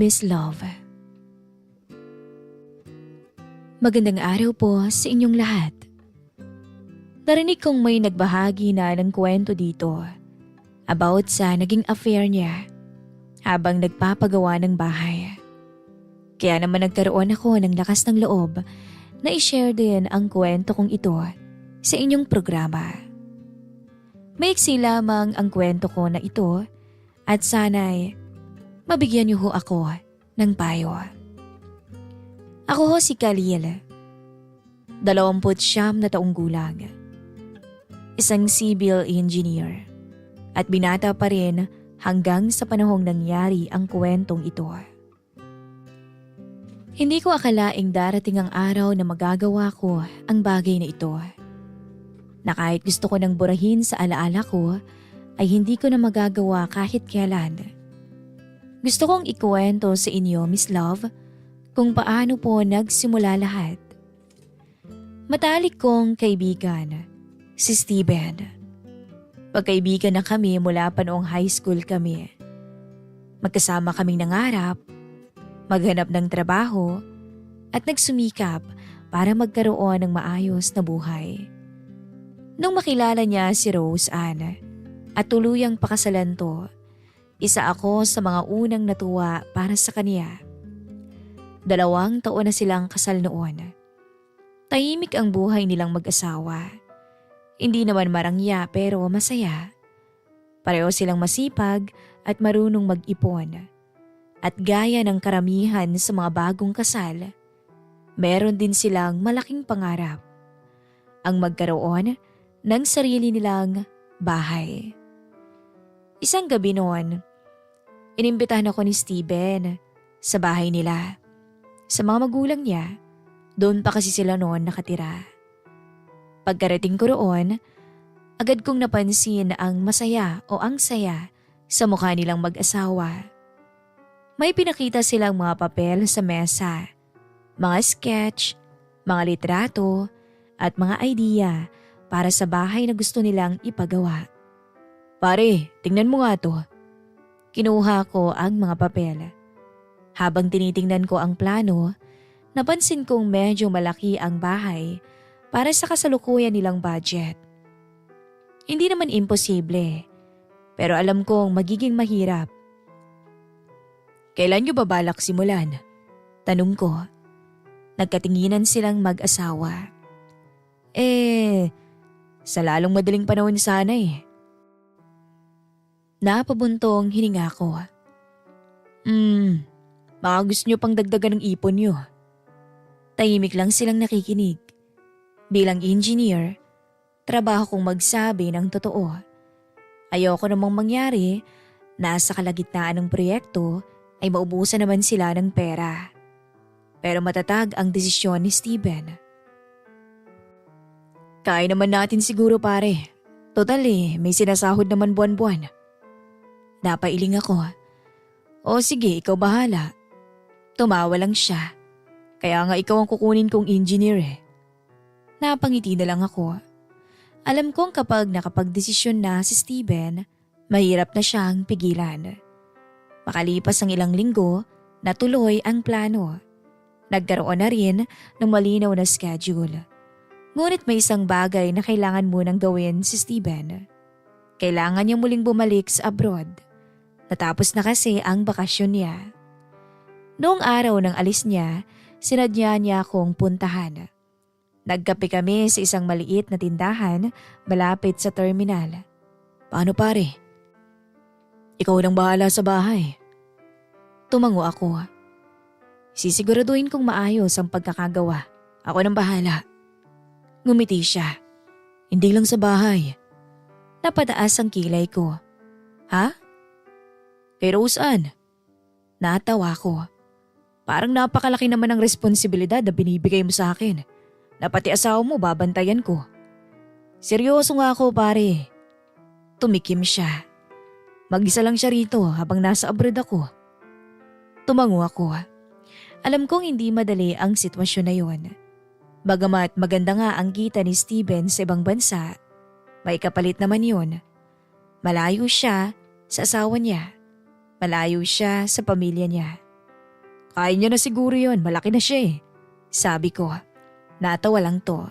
Miss Love. Magandang araw po sa inyong lahat. Narinig kong may nagbahagi na ng kwento dito about sa naging affair niya habang nagpapagawa ng bahay. Kaya naman nagkaroon ako ng lakas ng loob na i-share din ang kwento kong ito sa inyong programa. Maiksi lamang ang kwento ko na ito at sana'y mabigyan niyo ho ako ng payo. Ako ho si Khalil, 29 na taong gulang. Isang civil engineer at binata pa rin hanggang sa panahong nangyari ang kwentong ito. Hindi ko akalaing darating ang araw na magagawa ko ang bagay na ito. Na kahit gusto ko nang burahin sa alaala ko ay hindi ko na magagawa kahit kailan. Gusto kong ikwento sa inyo, Miss Love, kung paano po nagsimula lahat. Matalik kong kaibigan, si Steven. Pagkaibigan na kami mula pa noong high school kami. Magkasama kaming nangarap, maghanap ng trabaho, at nagsumikap para magkaroon ng maayos na buhay. Nung makilala niya si Rose Ann at tuluyang pakasalan to, isa ako sa mga unang natuwa para sa kanya. 2 taon na silang kasal noon. Tahimik ang buhay nilang mag-asawa. Hindi naman marangya pero masaya. Pareho silang masipag at marunong mag-ipon. At gaya ng karamihan sa mga bagong kasal, meron din silang malaking pangarap. Ang magkaroon ng sarili nilang bahay. Isang gabi noon, inimbitahan ako ni Steven sa bahay nila. Sa mga magulang niya, doon pa kasi sila noon nakatira. Pagkarating ko roon, agad kong napansin ang masaya o ang saya sa mukha nilang mag-asawa. May pinakita silang mga papel sa mesa, mga sketch, mga litrato, at mga idea para sa bahay na gusto nilang ipagawa. Pare, tingnan mo nga to. Kinuha ko ang mga papel. Habang tinitingnan ko ang plano, napansin kong medyo malaki ang bahay para sa kasalukuyan nilang budget. Hindi naman imposible, pero alam kong magiging mahirap. Kailan niyo ba balak simulan? Tanong ko. Nagkatinginan silang mag-asawa. Sa lalong madaling panahon sana eh. Napabuntong hininga ko. Baka gusto niyo pang dagdagan ng ipon niyo. Tahimik lang silang nakikinig. Bilang engineer, trabaho kong magsabi ng totoo. Ayoko namang mangyari na sa kalagitnaan ng proyekto ay maubusan naman sila ng pera. Pero matatag ang desisyon ni Steven. Kaya naman natin siguro pare. Total may sinasahod naman buwan-buwan. Napailing ako. O sige, ikaw bahala. Tumawa lang siya. Kaya nga ikaw ang kukunin kong engineer eh. Napangiti na lang ako. Alam kong kapag nakapagdesisyon na si Steven, mahirap na siyang pigilan. Makalipas ang ilang linggo, natuloy ang plano. Nagkaroon na rin ng malinaw na schedule. Ngunit may isang bagay na kailangan munang gawin si Steven. Kailangan niya muling bumalik sa abroad. Natapos na kasi ang bakasyon niya. Noong araw ng alis niya, sinadya niya akong puntahan. Nagkape kami sa isang maliit na tindahan malapit sa terminal. Paano pare? Ikaw nang bahala sa bahay. Tumango ako. Sisiguraduhin kong maayos ang pagkakagawa. Ako nang bahala. Ngumiti siya. Hindi lang sa bahay. Napataas ang kilay ko. Ha? Kay Rose Ann. Natawa ko. Parang napakalaki naman ang responsibilidad na binibigay mo sa akin. Na pati asawa mo babantayan ko. Seryoso nga ako pare. Tumikim siya. Mag-isa lang siya rito habang nasa abroad ako. Tumango ako. Alam kong hindi madali ang sitwasyon na yon. Bagamat maganda nga ang kita ni Steven sa ibang bansa, may kapalit naman yon. Malayo siya sa asawa niya. Malayo siya sa pamilya niya. Kaya niya na siguro yun, malaki na siya eh. Sabi ko. Natawa lang to.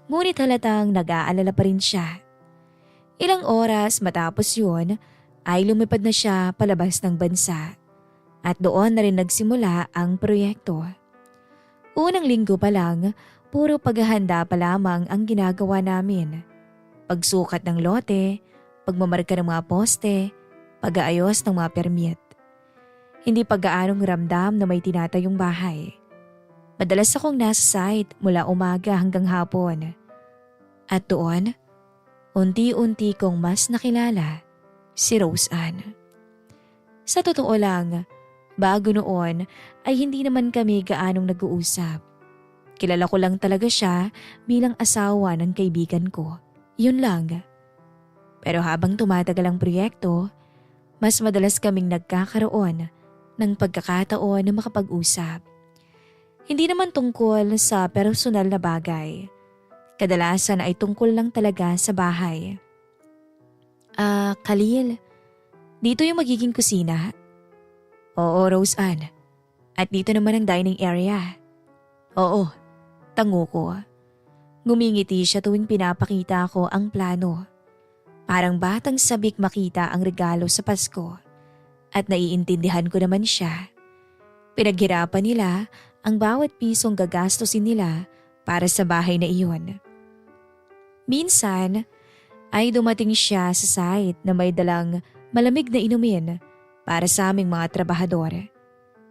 Ngunit halatang nag-aalala pa rin siya. Ilang oras matapos yun ay lumipad na siya palabas ng bansa. At doon na rin nagsimula ang proyekto. Unang linggo pa lang, puro paghahanda pa lamang ang ginagawa namin. Pagsukat ng lote, pagmamarka ng mga poste, pag-aayos ng mga permit. Hindi pa gaanong ramdam na may tinatayong bahay. Madalas akong nasa site mula umaga hanggang hapon. At doon, unti-unti kong mas nakilala si Rose Ann. Sa totoo lang, bago noon ay hindi naman kami gaanong nag-uusap. Kilala ko lang talaga siya bilang asawa ng kaibigan ko. Yun lang. Pero habang tumatagal ang proyekto, mas madalas kaming nagkakaroon ng pagkakataon na makapag-usap. Hindi naman tungkol sa personal na bagay. Kadalasan ay tungkol lang talaga sa bahay. Khalil, dito yung magiging kusina? Oo, Rose Ann. At dito naman ang dining area. Oo, tango ko. Ngumingiti siya tuwing pinapakita ko ang plano. Parang batang sabik makita ang regalo sa Pasko. At naiintindihan ko naman siya. Pinaghirapan nila ang bawat pisong gagastusin nila para sa bahay na iyon. Minsan ay dumating siya sa site na may dalang malamig na inumin para sa aming mga trabahador.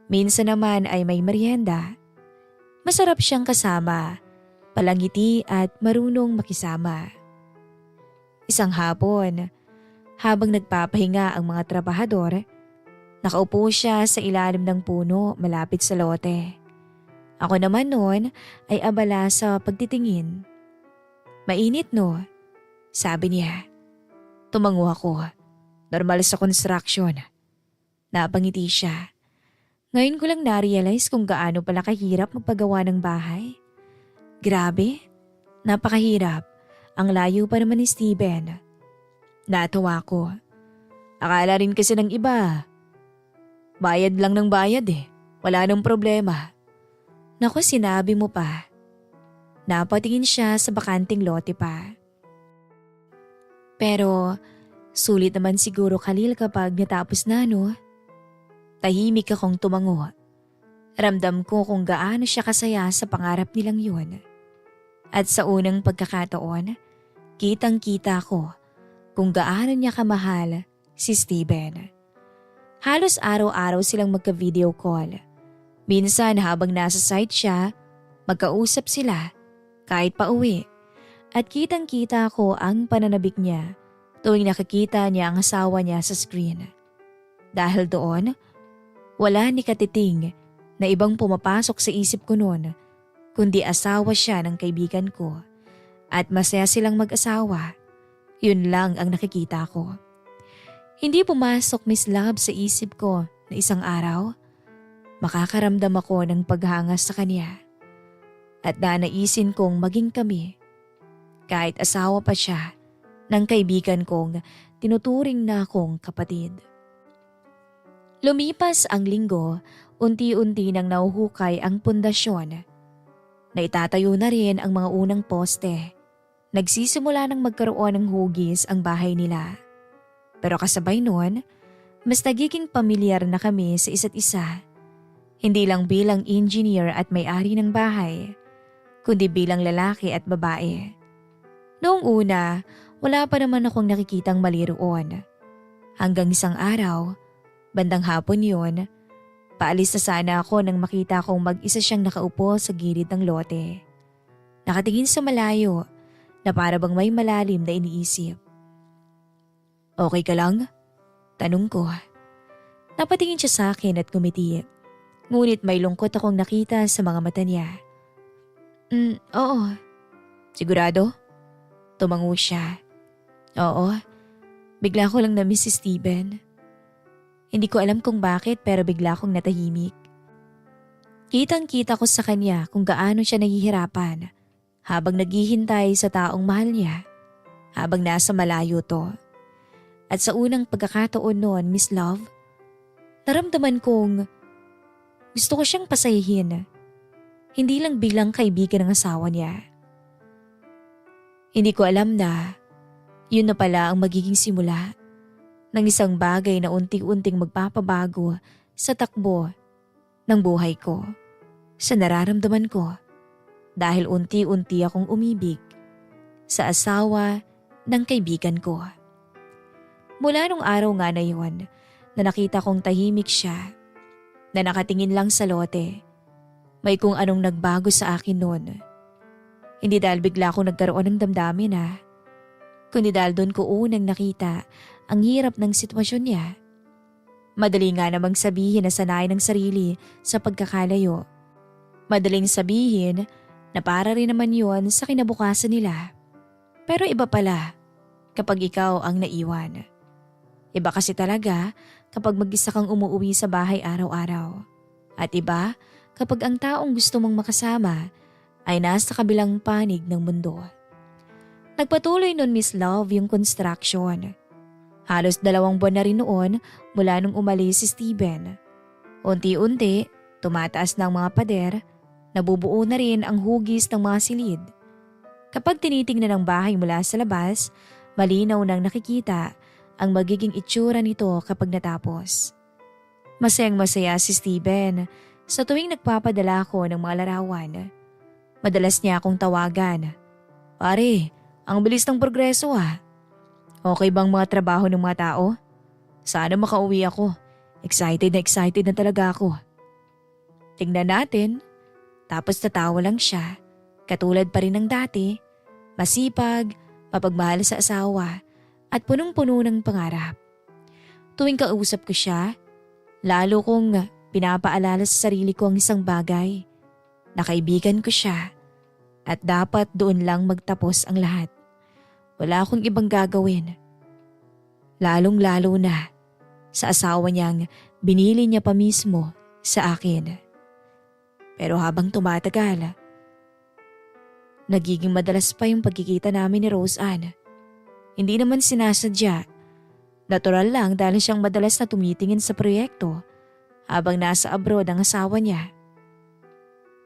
Minsan naman ay may merienda. Masarap siyang kasama, palangiti at marunong makisama. Isang hapon, habang nagpapahinga ang mga trabahador, nakaupo siya sa ilalim ng puno malapit sa lote. Ako naman noon ay abala sa pagtitingin. Mainit no? Sabi niya. Tumango ako. Normal sa construction. Napangiti siya. Ngayon ko lang na-realize kung gaano pala kahirap magpagawa ng bahay. Grabe, napakahirap. Ang layo pa naman ni Steven. Natawa ko. Akala rin kasi ng iba. Bayad lang ng bayad eh. Wala nang problema. Naku, sinabi mo pa. Napatingin siya sa bakanting lote pa. Pero sulit naman siguro Khalil kapag natapos na no? Tahimik akong tumango. Ramdam ko kung gaano siya kasaya sa pangarap nilang yun. At sa unang pagkakataon, kitang-kita ko kung gaano niya kamahal si Steven. Halos araw-araw silang magka-video call. Minsan habang nasa site siya, magkausap sila kahit pa uwi. At kitang-kita ko ang pananabik niya tuwing nakikita niya ang asawa niya sa screen. Dahil doon, wala ni katiting na ibang pumapasok sa isip ko noon kundi asawa siya ng kaibigan ko at masaya silang mag-asawa. Yun lang ang nakikita ko. Hindi pumasok Miss Love sa isip ko na isang araw, makakaramdam ako ng paghanga sa kanya. At nanaisin kong maging kami. Kahit asawa pa siya ng kaibigan kong tinuturing na akong kapatid. Lumipas ang linggo, unti-unti nang nauhukay ang pundasyon. Naitatayo na rin ang mga unang poste. Nagsisimula nang magkaroon ng hugis ang bahay nila. Pero kasabay noon, mas nagiging pamilyar na kami sa isa't isa. Hindi lang bilang engineer at may-ari ng bahay, kundi bilang lalaki at babae. Noong una, wala pa naman akong nakikitang mali roon. Hanggang isang araw, bandang hapon yun, paalis na sana ako nang makita kong mag-isa siyang nakaupo sa gilid ng lote. Nakatingin sa malayo na para bang may malalim na iniisip. Okay ka lang? Tanong ko. Napatingin siya sa akin at kumiti. Ngunit may lungkot akong nakita sa mga mata niya. Oo. Sigurado? Tumango siya. Oo. Bigla ko lang na-miss si Steven. Hindi ko alam kung bakit pero bigla akong natahimik. Kitang-kita ko sa kanya kung gaano siya nahihirapan habang naghihintay sa taong mahal niya habang nasa malayo to. At sa unang pagkakataon noon, Miss Love, naramdaman kong Gusto ko siyang pasayahin. Hindi lang bilang kaibigan ng asawa niya. Hindi ko alam na yun na pala ang magiging simula ng isang bagay na unti-unting magpapabago sa takbo ng buhay ko, sa nararamdaman ko dahil unti-unti akong umibig sa asawa ng kaibigan ko. Mula nung araw nga na yun na nakita kong tahimik siya, na nakatingin lang sa lote, may kung anong nagbago sa akin noon. Hindi dahil bigla akong nagkaroon ng damdamin kundi dahil doon ko unang nakita ang hirap ng sitwasyon niya. Madali nga namang sabihin na sanay ng sarili sa pagkakalayo. Madaling sabihin na para rin naman yun sa kinabukasan nila. Pero iba pala kapag ikaw ang naiwan. Iba kasi talaga kapag mag-isa kang umuwi sa bahay araw-araw. At iba kapag ang taong gusto mong makasama ay nasa kabilang panig ng mundo. Nagpatuloy nun Miss Love yung construction. Halos 2 buwan na rin noon mula nung umalis si Steven. Unti-unti, tumataas na ang mga pader, nabubuo na rin ang hugis ng mga silid. Kapag tinitingnan ang bahay mula sa labas, malinaw nang nakikita ang magiging itsura nito kapag natapos. Masayang-masaya si Steven sa tuwing nagpapadala ako ng mga larawan. Madalas niya akong tawagan. "Pare, ang bilis ng progreso Okay bang mga trabaho ng mga tao? Sana makauwi ako. Excited na talaga ako." Tingnan natin. Tapos tatawa lang siya. Katulad pa rin ng dati. Masipag, mapagmahal sa asawa, at punong-puno ng pangarap. Tuwing kausap ko siya, lalo kong pinapaalala sa sarili ko ang isang bagay. Na kaibigan ko siya at dapat doon lang magtapos ang lahat. Wala akong ibang gagawin. Lalong-lalo na sa asawa niyang binili niya pa mismo sa akin. Pero habang tumatagal, nagiging madalas pa yung pagkikita namin ni Rose Ann. Hindi naman sinasadya. Natural lang dahil siyang madalas na tumitingin sa proyekto habang nasa abroad ang asawa niya.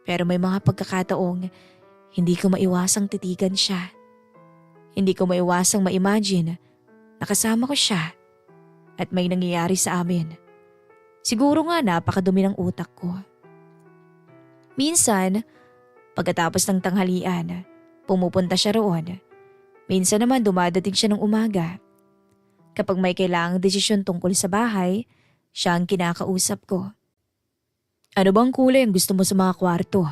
Pero may mga pagkakataong hindi ko maiwasang titigan siya. Hindi ko maiwasang ma-imagine na kasama ko siya at may nangyayari sa amin. Siguro nga napakadumi ng utak ko. Minsan, pagkatapos ng tanghalian, pumupunta siya roon. Minsan naman dumadating siya ng umaga. Kapag may kailangang desisyon tungkol sa bahay, siya ang kinakausap ko. "Ano bang kulay ang gusto mo sa mga kwarto?"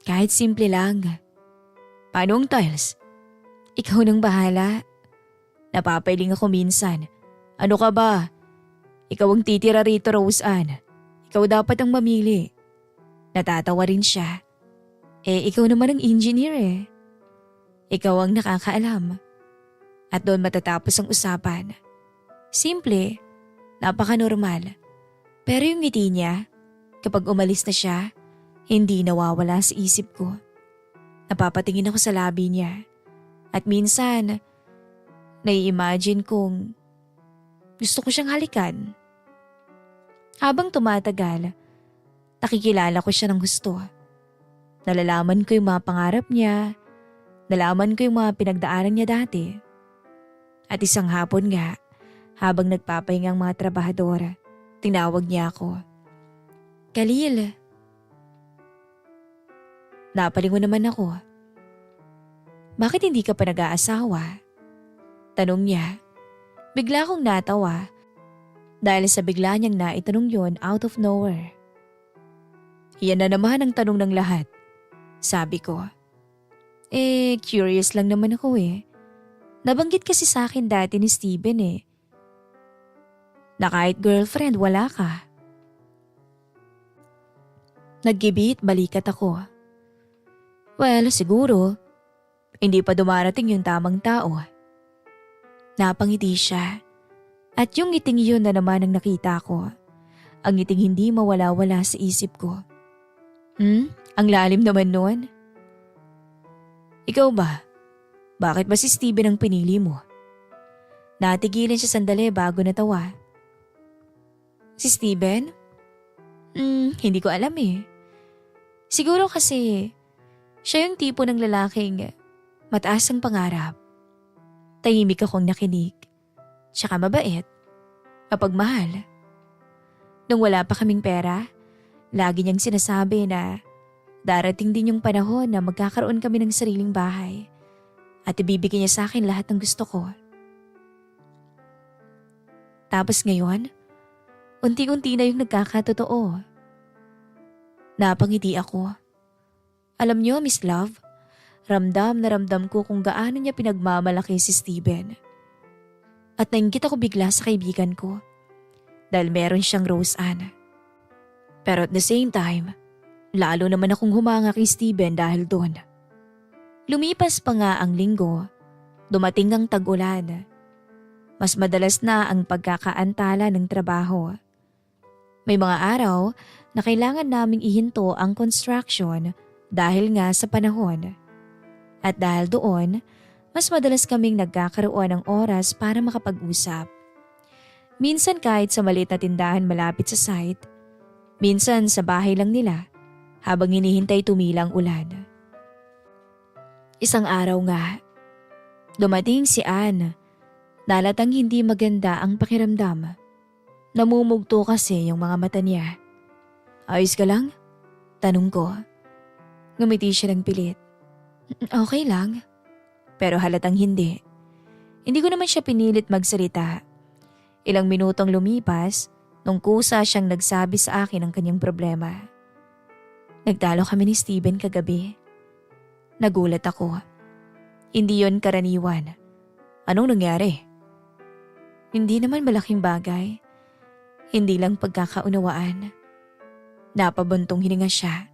"Kahit simple lang." "Paano ang tiles?" "Ikaw nang bahala." Napapailing ako minsan. "Ano ka ba? Ikaw ang titira rito, Rose Ann. Ikaw dapat ang mamili." Natatawa rin siya. Ikaw naman ang engineer Ikaw ang nakakaalam. At doon matatapos ang usapan. Simple, napaka-normal. Pero yung ngiti niya, kapag umalis na siya, hindi nawawala sa isip ko. Napapatingin ako sa labi niya. At minsan, nai-imagine kong gusto ko siyang halikan. Habang tumatagal, nakikilala ko siya ng gusto. Nalalaman ko yung mga pangarap niya, nalaman ko yung mga pinagdaanan niya dati. At isang hapon nga, habang nagpapahinga ang mga trabahador, tinawag niya ako. "Khalil." Napalingon naman ako. "Bakit hindi ka pa nag-aasawa?" Tanong niya. Bigla akong natawa dahil sa bigla niyang naitanong yon out of nowhere. "Yan na naman ang tanong ng lahat," sabi ko. Curious lang naman ako Nabanggit kasi sa akin dati ni Steven na kahit girlfriend wala ka. Naggibit balikat ako. Well, siguro, hindi pa dumarating yung tamang tao. Napangiti siya. At yung ngiting yun na naman ang nakita ko. Ang ngiting hindi mawala-wala sa isip ko. Ang lalim naman nun. "Ikaw ba? Bakit ba si Steven ang pinili mo?" Natigilan siya sandali bago natawa. "Si Steven? Hindi ko alam eh. Siguro kasi siya yung tipo ng lalaking mataas ang pangarap. Tahimik akong nakinig. Tsaka mabait. Mapagmahal. Nung wala pa kaming pera, lagi niyang sinasabi na darating din yung panahon na magkakaroon kami ng sariling bahay at ibibigay niya sa akin lahat ng gusto ko. Tapos ngayon, unti-unti na yung nagkakatotoo. Napangiti ako. Alam niyo, Miss Love, ramdam na ramdam ko kung gaano niya pinagmamalaki si Steven. At nainggit ako bigla sa kaibigan ko dahil meron siyang Roseanne. Pero at the same time, lalo naman akong humanga kay Steven dahil doon. Lumipas pa nga ang linggo, dumating ang tag-ulan. Mas madalas na ang pagkakaantala ng trabaho. May mga araw na kailangan naming ihinto ang construction dahil nga sa panahon. At dahil doon, mas madalas kaming nagkakaroon ng oras para makapag-usap. Minsan kahit sa maliit na tindahan malapit sa site, minsan sa bahay lang nila habang hinihintay tumilang ulan. Isang araw nga, dumating si Anne. Nalatang hindi maganda ang pakiramdam. Namumugto kasi yung mga mata niya. Ayos ka lang? Tanong ko. Ngumiti siya ng pilit. Okay lang. Pero halatang hindi. Hindi ko naman siya pinilit magsalita. Ilang minutong lumipas nung kusa siyang nagsabi sa akin ang kanyang problema. Nagtalo kami ni Steven kagabi. Nagulat ako. Hindi yon karaniwan. Anong nangyari? Hindi naman malaking bagay. Hindi lang pagkakaunawaan. Napabuntong hininga siya.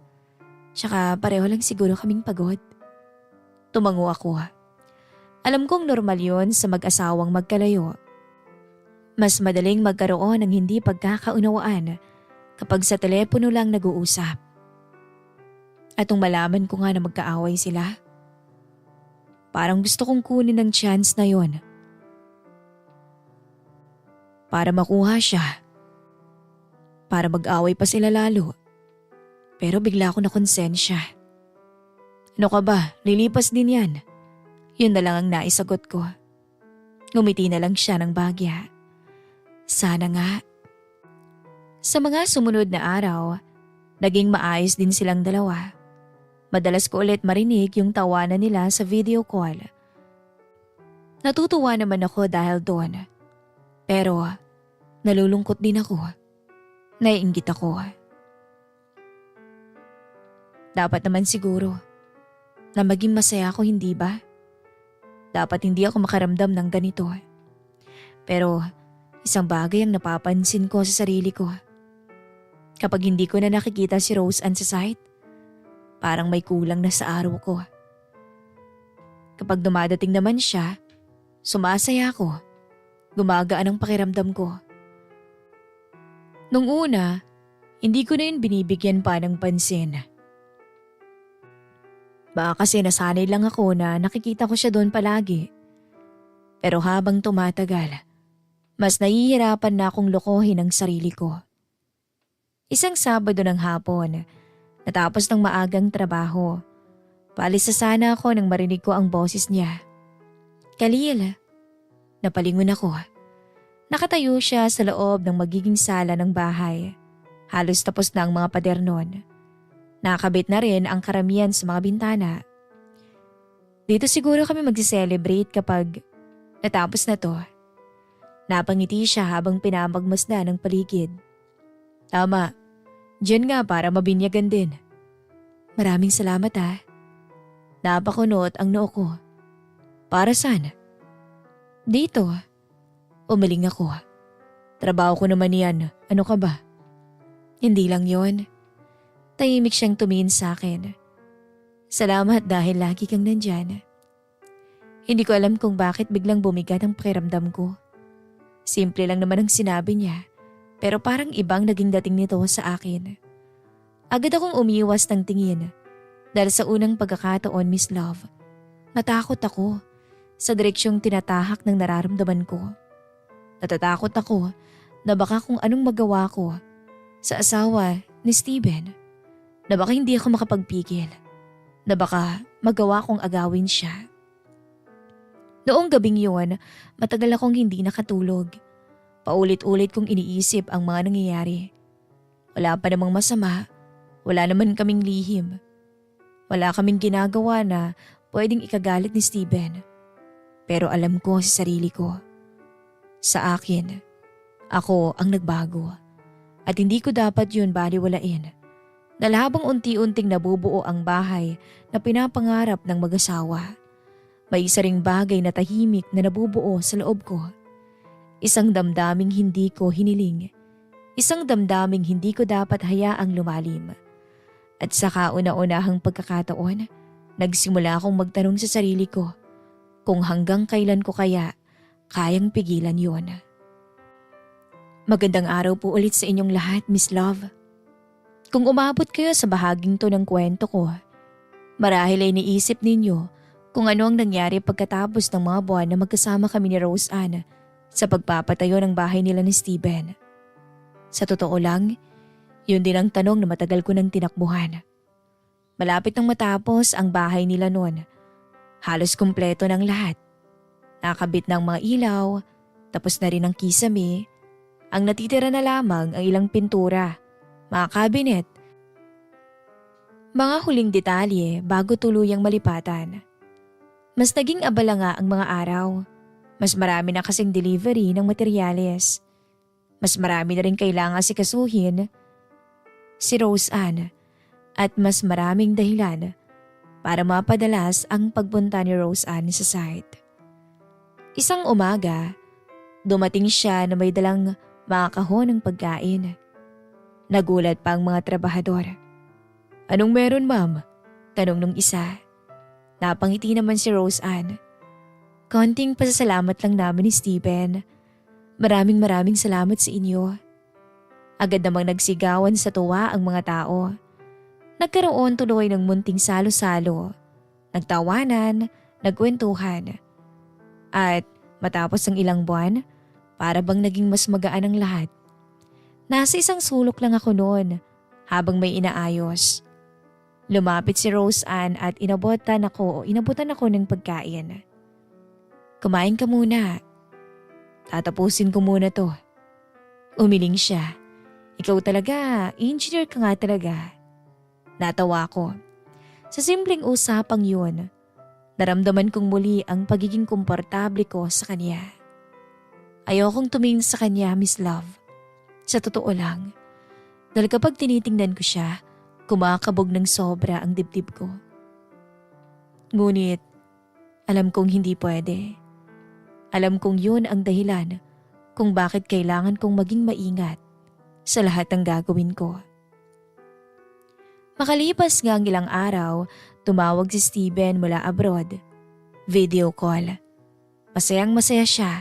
Tsaka pareho lang siguro kaming pagod. Tumango ako. Alam kong normal yon sa mag-asawang magkalayo. Mas madaling magkaroon ng hindi pagkakaunawaan kapag sa telepono lang nag-uusap. At nung malaman ko nga na magkaaway sila, parang gusto kong kunin ng chance na yon. Para makuha siya. Para mag-away pa sila lalo. Pero bigla ako nakonsensya. Ano ka ba? Lilipas din yan. Yun na lang ang naisagot ko. Ngumiti na lang siya ng bagya. Sana nga. Sa mga sumunod na araw, naging maayos din silang dalawa. Madalas ko ulit marinig yung tawanan nila sa video call. Natutuwa naman ako dahil doon. Pero nalulungkot din ako. Naiinggit ako. Dapat naman siguro na maging masaya ako, hindi ba? Dapat hindi ako makaramdam ng ganito. Pero isang bagay ang napapansin ko sa sarili ko. Kapag hindi ko na nakikita si Roseanne sa site, parang may kulang na sa araw ko. Kapag dumadating naman siya, sumasaya ako. Gumagaan ang pakiramdam ko. Nung una, hindi ko na yun binibigyan pa ng pansin. Baka kasi nasanay lang ako na nakikita ko siya doon palagi. Pero habang tumatagal, mas nahihirapan na akong lokohin ang sarili ko. Isang Sabado ng hapon, natapos ng maagang trabaho, paalis na sana ako nang marinig ko ang boses niya. Khalil, napalingon ako. Nakatayo siya sa loob ng magiging sala ng bahay. Halos tapos na ang mga pader noon. Nakakabit na rin ang karamihan sa mga bintana. Dito siguro kami magsi-celebrate kapag natapos na to. Napangiti siya habang pinapagmasdan ng paligid. Tama, diyan nga para mabinyagan din. Maraming salamat ha. Napakunot ang noo ko. Para saan? Dito. Umaling ako. Trabaho ko naman yan. Ano ka ba? Hindi lang yon. Tahimik siyang tumingin sa akin. Salamat dahil lagi kang nandyan. Hindi ko alam kung bakit biglang bumigat ang pakiramdam ko. Simple lang naman ang sinabi niya, pero parang ibang naging dating nito sa akin. Agad akong umiwas ng tingin dahil sa unang pagkakataon, Miss Love, natakot ako sa direksyong tinatahak ng nararamdaman ko. Natatakot ako na baka kung anong magawa ko sa asawa ni Steven, na baka hindi ako makapagpigil, na baka magawa kong agawin siya. Noong gabing yun, matagal akong hindi nakatulog. Paulit-ulit kong iniisip ang mga nangyayari. Wala pa namang masama, wala naman kaming lihim. Wala kaming ginagawa na pwedeng ikagalit ni Steven. Pero alam ko sa sarili ko, sa akin, ako ang nagbago. At hindi ko dapat yun baliwalain. Dahil habang unti-unting nabubuo ang bahay na pinapangarap ng mag-asawa, may isa ring bagay na tahimik na nabubuo sa loob ko. Isang damdaming hindi ko hiniling. Isang damdaming hindi ko dapat hayaang lumalim. At sa kauna-unahang pagkakataon, nagsimula akong magtanong sa sarili ko kung hanggang kailan ko kaya kayang pigilan yon. Magandang araw po ulit sa inyong lahat, Miss Love. Kung umabot kayo sa bahaging to ng kwento ko, marahil ay niisip ninyo kung ano ang nangyari pagkatapos ng mga buwan na magkasama kami ni Rose Ann sa pagpapatayo ng bahay nila ni Steven. Sa totoo lang, yun din ang tanong na matagal ko nang tinakbuhan. Malapit nang matapos ang bahay nila noon. Halos kumpleto ng lahat. Nakabit ng mga ilaw, tapos na rin ang kisame. Ang natitira na lamang ang ilang pintura, mga kabinet, mga huling detalye bago tuluyang malipatan. Mas naging abala nga ang mga araw. Mas marami na kasing delivery ng materyales. Mas marami na rin kailangan sikasuhin si Rose Ann at mas maraming dahilan para mapadalas ang pagpunta ni Rose Ann sa site. Isang umaga, dumating siya na may dalang mga kahon ng pagkain. Nagulat pa ang mga trabahador. "Anong meron, ma'am?" tanong nung isa. Napangiti naman si Rose Ann. "Konting pasasalamat lang namin ni Steven. Maraming salamat sa inyo." Agad namang nagsigawan sa tuwa ang mga tao. Nagkaroon tuloy ng munting salo-salo. Nagtawanan, nagkwentuhan. At matapos ang ilang buwan, para bang naging mas magaan ang lahat. Nasa isang sulok lang ako noon habang may inaayos. Lumapit si Rose Ann at inabutan ako ng pagkain. "Kumain ka muna. Tatapusin ko muna to." Umiling siya. "Ikaw talaga, engineer ka nga talaga." Natawa ko. Sa simpleng usapang yun, naramdaman kong muli ang pagiging komportable ko sa kanya. Ayokong tumingin sa kanya, Miss Love. Sa totoo lang, dahil kapag tinitingnan ko siya, kumakabog ng sobra ang dibdib ko. Ngunit, alam kong hindi pwede. Alam kong yun ang dahilan kung bakit kailangan kong maging maingat sa lahat ng gagawin ko. Makalipas nga ang ilang araw, tumawag si Steven mula abroad. Video call. Masayang-masaya siya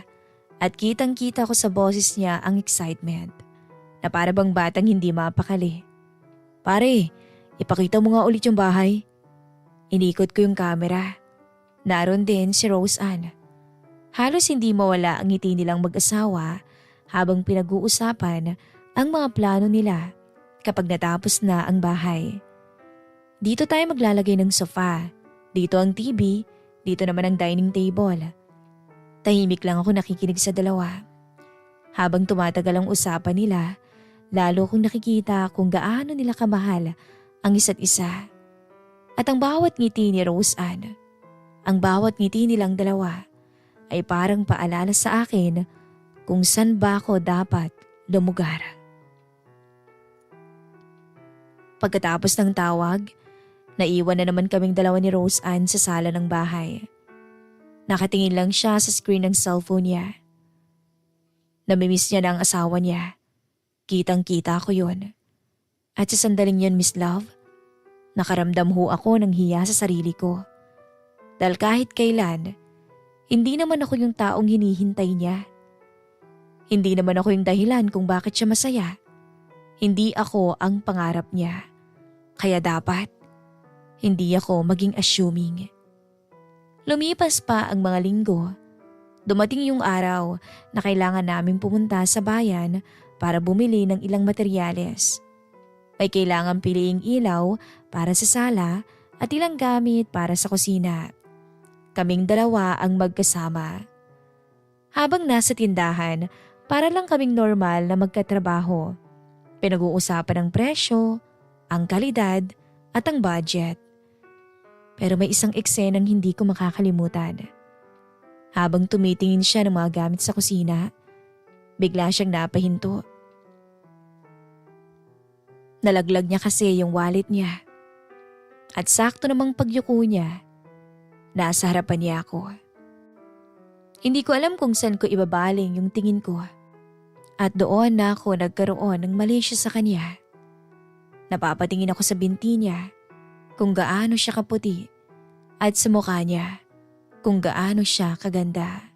at kitang-kita ko sa boses niya ang excitement na para bang batang hindi mapakali. "Pare, ipakita mo nga ulit yung bahay." Inikot ko yung camera. Naroon din si Rose Ann. Halos hindi mawala ang ngiti nilang mag-asawa habang pinag-uusapan ang mga plano nila kapag natapos na ang bahay. "Dito tayo maglalagay ng sofa. Dito ang TV, dito naman ang dining table." Tahimik lang ako nakikinig sa dalawa. Habang tumatagal ang usapan nila, lalo kong nakikita kung gaano nila kamahal ang isa't isa. At ang bawat ngiti ni Rose Ann, ang bawat ngiti nilang dalawa ay parang paalala sa akin kung saan ba ako dapat lumugar. Pagkatapos ng tawag, naiwan na naman kaming dalawa ni Rose Ann sa sala ng bahay. Nakatingin lang siya sa screen ng cellphone niya. Namimiss niya na ang asawa niya. Kitang-kita ko yun. At sa sandaling yun, Miss Love, nakaramdam ho ako ng hiya sa sarili ko. Dahil kahit kailan, hindi naman ako yung taong hinihintay niya. Hindi naman ako yung dahilan kung bakit siya masaya. Hindi ako ang pangarap niya. Kaya dapat, hindi ako maging assuming. Lumipas pa ang mga linggo. Dumating yung araw na kailangan namin pumunta sa bayan para bumili ng ilang materyales. May kailangang piliing ilaw para sa sala at ilang gamit para sa kusina. Kaming dalawa ang magkasama. Habang nasa tindahan, para lang kaming normal na magkatrabaho. Pinag-uusapan ang presyo, ang kalidad at ang budget. Pero may isang eksenang hindi ko makakalimutan. Habang tumitingin siya ng mga gamit sa kusina, bigla siyang napahinto. Nalaglag niya kasi yung wallet niya. At sakto namang pagyuko niya, nasa harapan niya ako. Hindi ko alam kung saan ko ibabaling yung tingin ko. At doon na ako nagkaroon ng mali siya sa kanya. Napapatingin ako sa binti niya kung gaano siya kaputi at sa mukha niya kung gaano siya kaganda.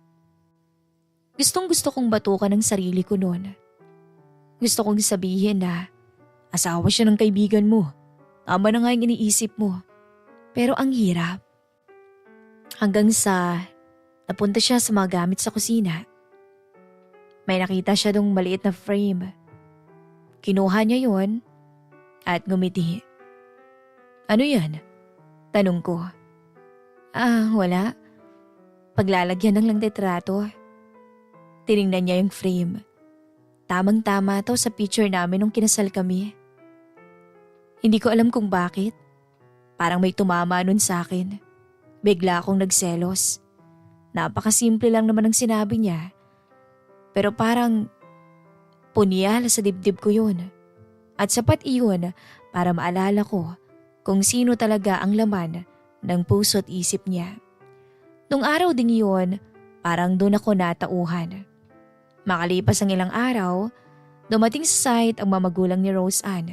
Gustong gusto kong batukan ang sarili ko noon. Gusto kong sabihin na asawa siya ng kaibigan mo. Tama na nga yung iniisip mo. Pero ang hirap. Hanggang sa napunta siya sa mga gamit sa kusina. May nakita siya dong maliit na frame. Kinuha niya yon at ngumiti. Ano yan? Tanong ko. Wala. Paglalagyan ng lang litrato. Tiningnan niya yung frame. Tamang-tama to sa picture namin nung kinasal kami. Hindi ko alam kung bakit. Parang may tumama nun sa akin. Bigla akong nagselos. Napakasimple lang naman ang sinabi niya. Pero parang punyal sa dibdib ko yun. At sapat iyon para maalala ko kung sino talaga ang laman ng puso at isip niya. Nung araw ding iyon, parang doon ako natauhan. Makalipas ang ilang araw, dumating sa site ang mga magulang ni Rose Ann.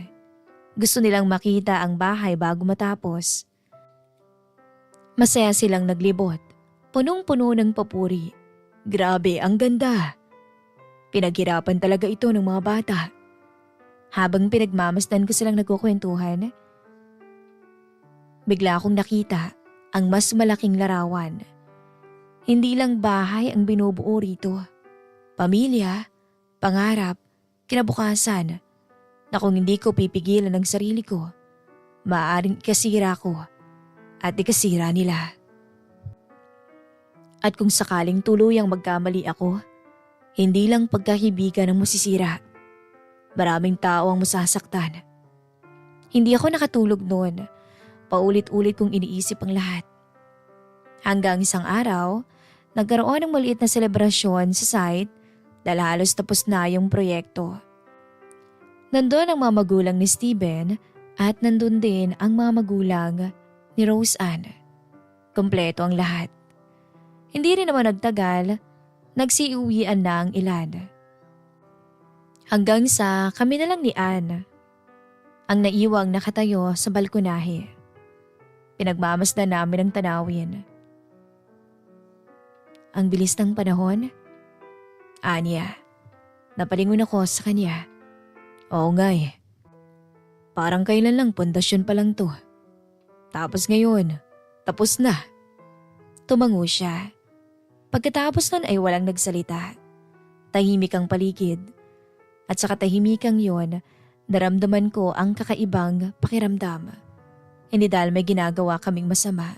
Gusto nilang makita ang bahay bago matapos. Masaya silang naglibot. Punong-puno ng papuri. Grabe, ang ganda. Pinaghirapan talaga ito ng mga bata. Habang pinagmamasdan ko silang nagkukwentuhan, bigla akong nakita ang mas malaking larawan. Hindi lang bahay ang binubuo rito. Pamilya, pangarap, kinabukasan na kung hindi ko pipigilan ang sarili ko, maaaring ikasira ko at ikasira nila. At kung sakaling tuluyang magkamali ako, hindi lang pagkahibigan ang masisira. Maraming tao ang masasaktan. Hindi ako nakatulog noon. Paulit-ulit kong iniisip ang lahat. Hanggang isang araw, nagkaroon ng maliit na selebrasyon sa site dahil halos tapos na yung proyekto. Nandun ang mga magulang ni Steven at nandun din ang mga magulang ni Rose Ann. Kompleto ang lahat. Hindi rin naman nagtagal, nagsiuwian na ang ilan. Hanggang sa kami na lang ni Ann, ang naiwang nakatayo sa balkonahe. Pinagmamasdan namin ang tanawin. Ang bilis ng panahon? Anya, napalingon ako sa kanya. Oo nga eh. Parang kailan lang pundasyon pa lang to. Tapos ngayon, tapos na. Tumango siya. Pagkatapos nun ay walang nagsalita. Tahimik ang paligid. At sa katahimikang yon, naramdaman ko ang kakaibang pakiramdam. Hindi dahil may ginagawa kaming masama,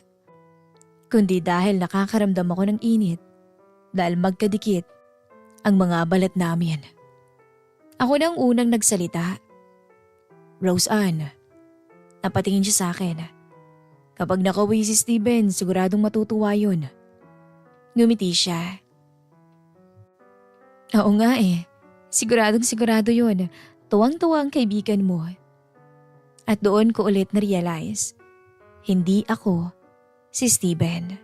kundi dahil nakakaramdam ako ng init dahil magkadikit ang mga balat namin. Ako na ang unang nagsalita. Rose Ann, napatingin siya sa akin. Kapag nakauwi si Steven, siguradong matutuwa yun. Ngumiti siya. Oo nga eh. Siguradong sigurado yun. Tuwang-tuwa ang kaibigan mo. At doon ko ulit na-realize, hindi ako si Steven.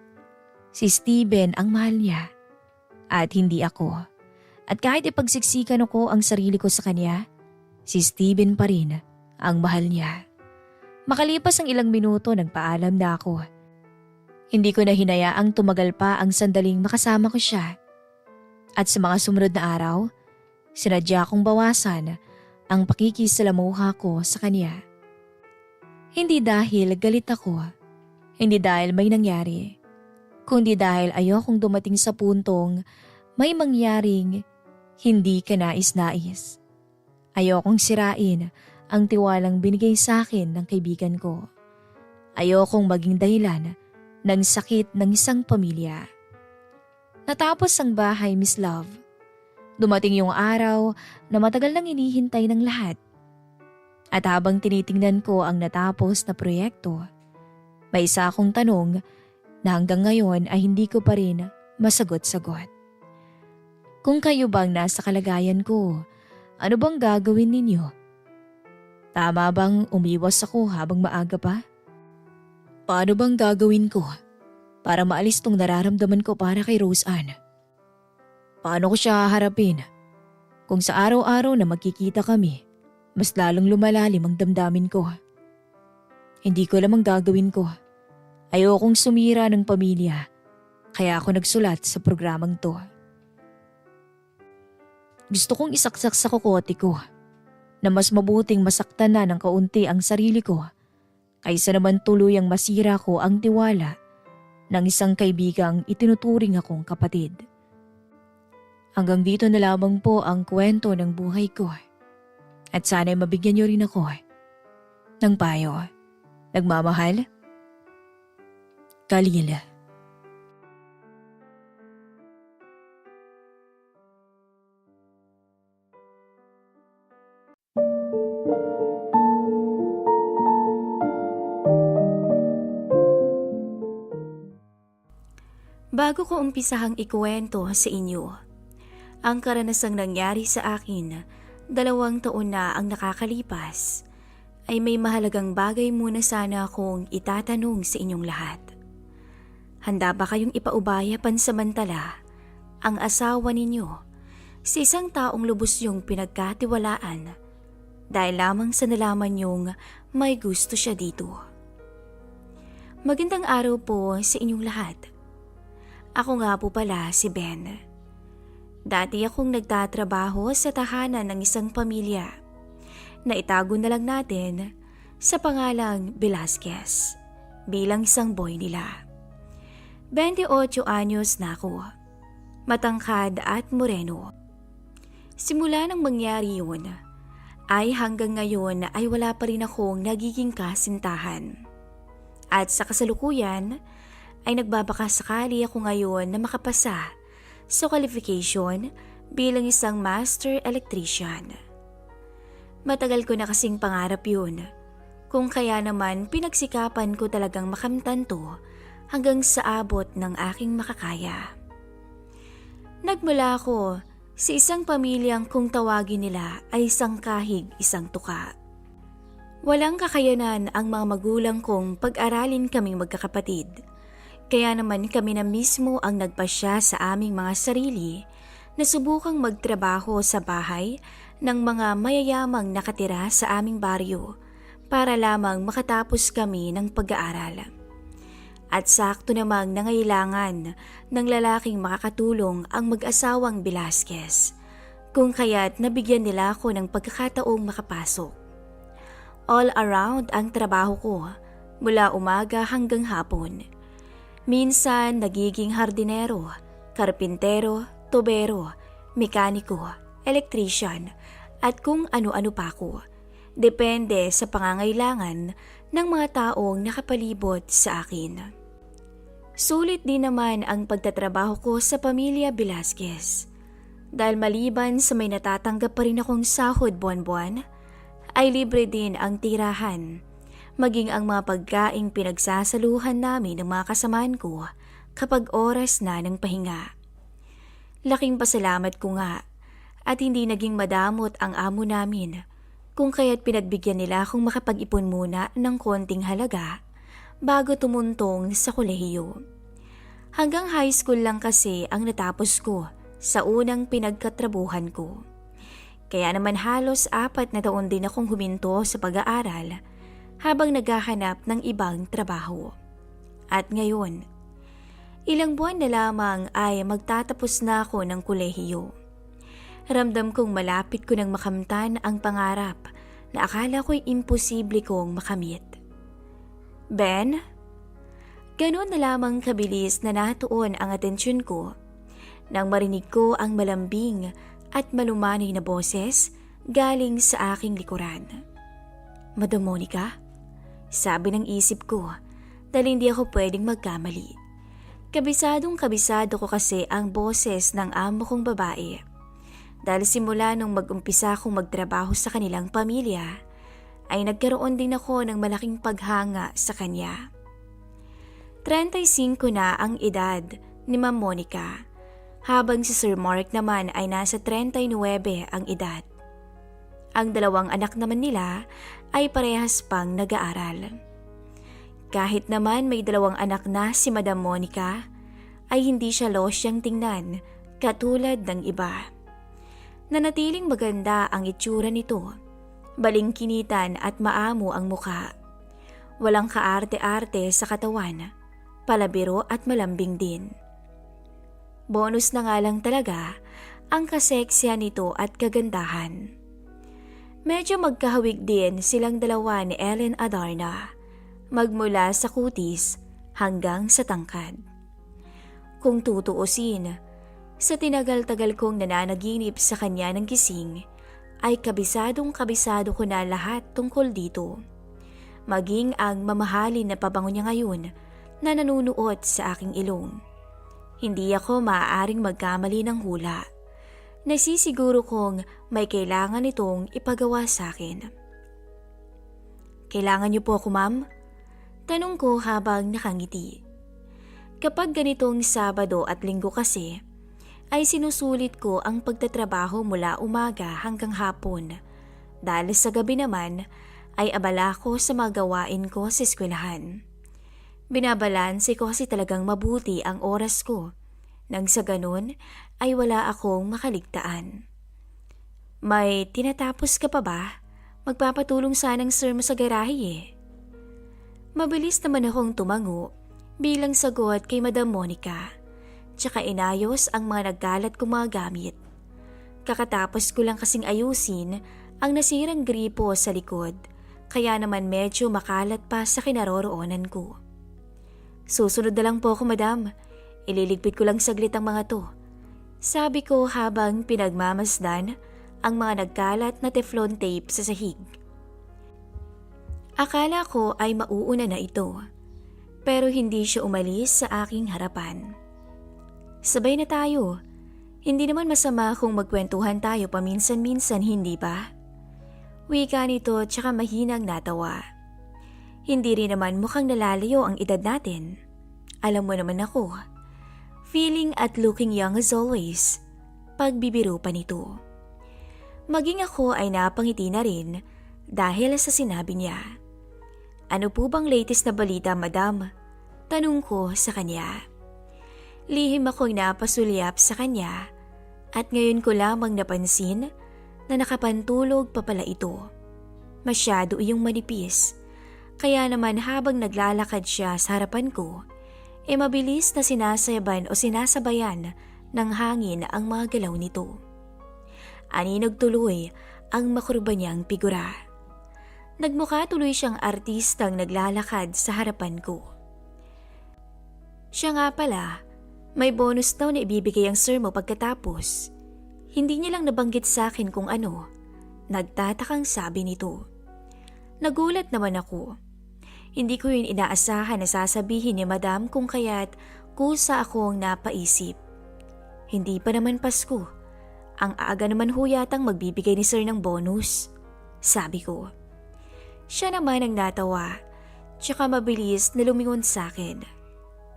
Si Steven ang mahal niya. At hindi ako. At kahit ipagsiksikan ako ang sarili ko sa kanya, si Steven pa rin ang mahal niya. Makalipas ang ilang minuto, nagpaalam na ako. Hindi ko na hinayaang tumagal pa ang sandaling makasama ko siya. At sa mga sumunod na araw, sinadya kong bawasan ang pakikisalamuha ko sa kanya. Hindi dahil galit ako, hindi dahil may nangyari, kundi dahil ayokong dumating sa puntong may mangyaring hindi ka nais-nais. Ayokong sirain ang tiwalang binigay sa akin ng kaibigan ko. Ayokong maging dahilan ng sakit ng isang pamilya. Natapos ang bahay, Miss Love. Dumating yung araw na matagal nang hinihintay ng lahat. At habang tinitingnan ko ang natapos na proyekto, may isa akong tanong na hanggang ngayon ay hindi ko pa rin masagot-sagot. Kung kayo bang nasa kalagayan ko, ano bang gagawin ninyo? Tama bang umiwas ako habang maaga pa? Paano bang gagawin ko para maalis tong nararamdaman ko para kay Roseanne? Paano ko siya haharapin kung sa araw-araw na magkikita kami, mas lalong lumalalim ang damdamin ko? Hindi ko alam ang gagawin ko. Ayokong sumira ng pamilya, kaya ako nagsulat sa programang to. Gusto kong isaksak sa kokote ko na mas mabuting masaktan na ng kaunti ang sarili ko kaysa naman tuluyang masira ko ang tiwala ng isang kaibigang itinuturing akong kapatid. Hanggang dito na lamang po ang kwento ng buhay ko. At sana'y mabigyan niyo rin ako ng payo. Nagmamahal, Khalil. Bago ko umpisahang ikuwento sa inyo, ang karanasang nangyari sa akin 2 taon na ang nakakalipas, ay may mahalagang bagay muna sana akong itatanong sa inyong lahat. Handa ba kayong ipaubaya pansamantala ang asawa ninyo sa isang taong lubos yung pinagkatiwalaan dahil lamang sa nalaman yung may gusto siya dito? Magandang araw po sa inyong lahat. Ako nga po pala si Ben. Dati akong nagtatrabaho sa tahanan ng isang pamilya na itago na lang natin sa pangalang Velasquez bilang isang boy nila. 28 anyos na ako, matangkad at moreno. Simula nang mangyari yun, ay hanggang ngayon ay wala pa rin akong nagiging kasintahan. At sa kasalukuyan, ay nagbabakasakali ako ngayon na makapasa sa qualification bilang isang master electrician. Matagal ko na kasing pangarap yun, kung kaya naman pinagsikapan ko talagang makamtan to hanggang sa abot ng aking makakaya. Nagmula ako sa isang pamilyang kung tawagin nila ay isang kahig, isang tuka. Walang kakayanan ang mga magulang kong pag-aralin kaming magkakapatid. Kaya naman kami na mismo ang nagpasya sa aming mga sarili na subukang magtrabaho sa bahay ng mga mayayamang nakatira sa aming baryo para lamang makatapos kami ng pag-aaral. At sakto namang nangailangan ng lalaking makakatulong ang mag-asawang Velasquez, kung kaya't nabigyan nila ako ng pagkakataong makapasok. All around ang trabaho ko mula umaga hanggang hapon. Minsan nagiging hardinero, karpintero, tubero, mekaniko, electrician at kung ano-ano pa ako. Depende sa pangangailangan ng mga taong nakapalibot sa akin. Sulit din naman ang pagtatrabaho ko sa pamilya Velasquez. Dahil maliban sa may natatanggap pa rin akong sahod buwan-buwan, ay libre din ang tirahan. Maging ang mga pagkaing pinagsasaluhan namin ng mga kasamaan ko kapag oras na ng pahinga. Laking pasalamat ko nga at hindi naging madamot ang amo namin kung kaya't pinagbigyan nila akong makapag-ipon muna ng konting halaga bago tumuntong sa kolehiyo. Hanggang high school lang kasi ang natapos ko sa unang pinagkatrabuhan ko. Kaya naman halos 4 na taon din akong huminto sa pag-aaral habang naghahanap ng ibang trabaho. At ngayon, ilang buwan na lamang ay magtatapos na ako ng kolehiyo. Ramdam kong malapit ko nang makamtan ang pangarap na akala ko'y imposible kong makamit. Ben? Ganoon na lamang kabilis na natuon ang atensyon ko nang marinig ko ang malambing at malumanay na boses galing sa aking likuran. Madam Monica? Sabi ng isip ko dahil hindi ako pwedeng magkamali. Kabisadong-kabisado ko kasi ang boses ng amo kong babae. Dahil simula nung mag-umpisa akong magtrabaho sa kanilang pamilya, ay nagkaroon din ako ng malaking paghanga sa kanya. 35 na ang edad ni Ma'am Monica, habang si Sir Mark naman ay nasa 39 ang edad. Ang dalawang anak naman nila ay parehas pang nag-aaral. Kahit naman may dalawang anak na si Madam Monica, ay hindi siya losyang tingnan katulad ng iba. Nanatiling maganda ang itsura nito, balingkinitan at maamo ang muka. Walang kaarte-arte sa katawan, palabiro at malambing din. Bonus na nga lang talaga ang kaseksya nito at kagandahan. Medyo magkahawig din silang dalawa ni Ellen Adarna, magmula sa kutis hanggang sa tangkad. Kung tutuusin, sa tinagal-tagal kong nananaginip sa kanya ng gising, ay kabisadong-kabisado ko na lahat tungkol dito. Maging ang mamahalin na pabango niya ngayon na nanunuot sa aking ilong. Hindi ako maaaring magkamali ng hula. Nasisiguro kong may kailangan itong ipagawa sa akin. Kailangan niyo po ako, ma'am? Tanong ko habang nakangiti. Kapag ganitong Sabado at Linggo kasi, ay sinusulit ko ang pagtatrabaho mula umaga hanggang hapon. Dahil sa gabi naman ay abala ko sa mga gawain ko sa eskwelahan. Binabalanse ko kasi talagang mabuti ang oras ko. Nang sa ganun ay wala akong makaligtaan. May tinatapos ka pa ba? Magpapatulong sanang sir mo sa garahe eh. Mabilis naman akong tumango bilang sagot kay Madam Monica. Tsaka inayos ang mga nagkalat kong mga gamit. Kakatapos ko lang kasing ayusin ang nasirang gripo sa likod, kaya naman medyo makalat pa sa kinaroroonan ko. Susunod na lang po ako, madam. Ililigpit ko lang saglit ang mga to. Sabi ko habang pinagmamasdan ang mga nagkalat na teflon tape sa sahig. Akala ko ay mauuna na ito, pero hindi siya umalis sa aking harapan. Sabay na tayo. Hindi naman masama kung magkwentuhan tayo paminsan-minsan, hindi ba? Wika nito tsaka mahinang natawa. Hindi rin naman mukhang nalalayo ang edad natin. Alam mo naman ako. Feeling at looking young as always. Pagbibiro pa nito. Maging ako ay napangiti na rin dahil sa sinabi niya. Ano po bang latest na balita, madam? Tanong ko sa kanya. Lihim akong napasulyap sa kanya at ngayon ko lamang napansin na nakapantulog pa pala ito. Masyado iyong manipis. Kaya naman habang naglalakad siya sa harapan ko, mabilis na sinasayaban o sinasabayan ng hangin ang mga galaw nito. Aninog tuloy ang makurba niyang figura. Nagmukha tuloy siyang artistang naglalakad sa harapan ko. Siya nga pala, may bonus daw na ibibigay ang sir mo pagkatapos. Hindi niya lang nabanggit sa akin kung ano. Nagtatakang sabi nito. Nagulat naman ako. Hindi ko yun inaasahan na sasabihin ni madam kung kaya't kusa akong napaisip. Hindi pa naman Pasko. Ang aga naman ho yatang magbibigay ni sir ng bonus. Sabi ko. Siya naman ang natawa, tsaka mabilis na lumingon sa akin.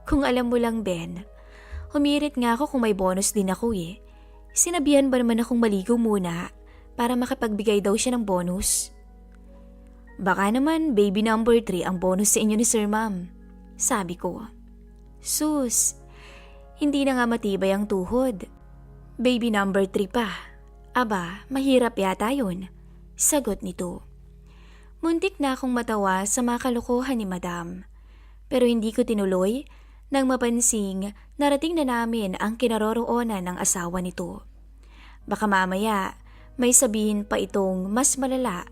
Kung alam mo lang, Ben, humirit nga ako kung may bonus din ako eh. Sinabihan ba naman akong maligo muna para makapagbigay daw siya ng bonus? Baka naman baby number 3 ang bonus sa inyo ni Sir Ma'am, sabi ko. Sus, hindi na nga matibay ang tuhod. Baby number 3 pa. Aba, mahirap yata yun, sagot nito. Muntik na akong matawa sa mga kalokohan ni Madam, pero hindi ko tinuloy nang mapansing narating na namin ang kinaroroonan ng asawa nito. Baka mamaya may sabihin pa itong mas malala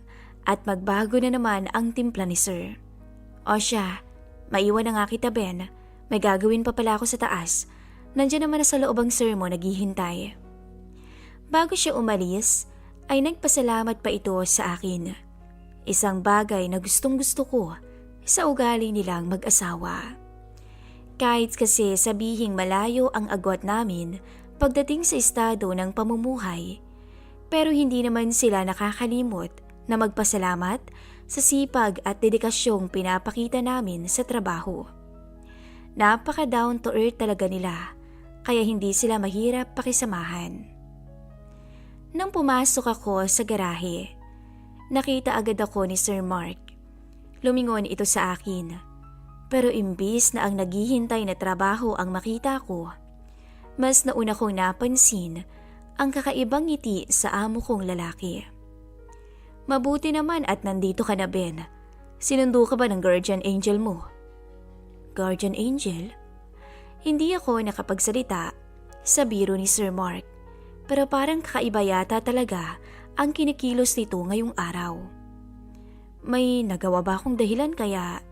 at magbago na naman ang timpla ni Sir. O siya, maiwan na nga kita, Ben. May gagawin pa pala ako sa taas. Nandiyan naman na sa loob ang sir mo naghihintay. Bago siya umalis, ay nagpasalamat pa ito sa akin. Isang bagay na gustong-gusto ko sa ugali nilang mag-asawa. Kahit kasi sabihing malayo ang agwat namin pagdating sa estado ng pamumuhay, pero hindi naman sila nakakalimot na magpasalamat sa sipag at dedikasyong pinapakita namin sa trabaho. Napaka down to earth talaga nila, kaya hindi sila mahirap pakisamahan. Nang pumasok ako sa garahe, nakita agad ako ni Sir Mark. Lumingon ito sa akin. Pero imbis na ang naghihintay na trabaho ang makita ko, mas nauna kong napansin ang kakaibang ngiti sa amo kong lalaki. Mabuti naman at nandito ka na, Ben. Sinundo ka ba ng guardian angel mo? Guardian angel? Hindi ako nakapagsalita sa biro ni Sir Mark, pero parang kakaiba yata talaga ang kinikilos nito ngayong araw. May nagawa ba akong dahilan kaya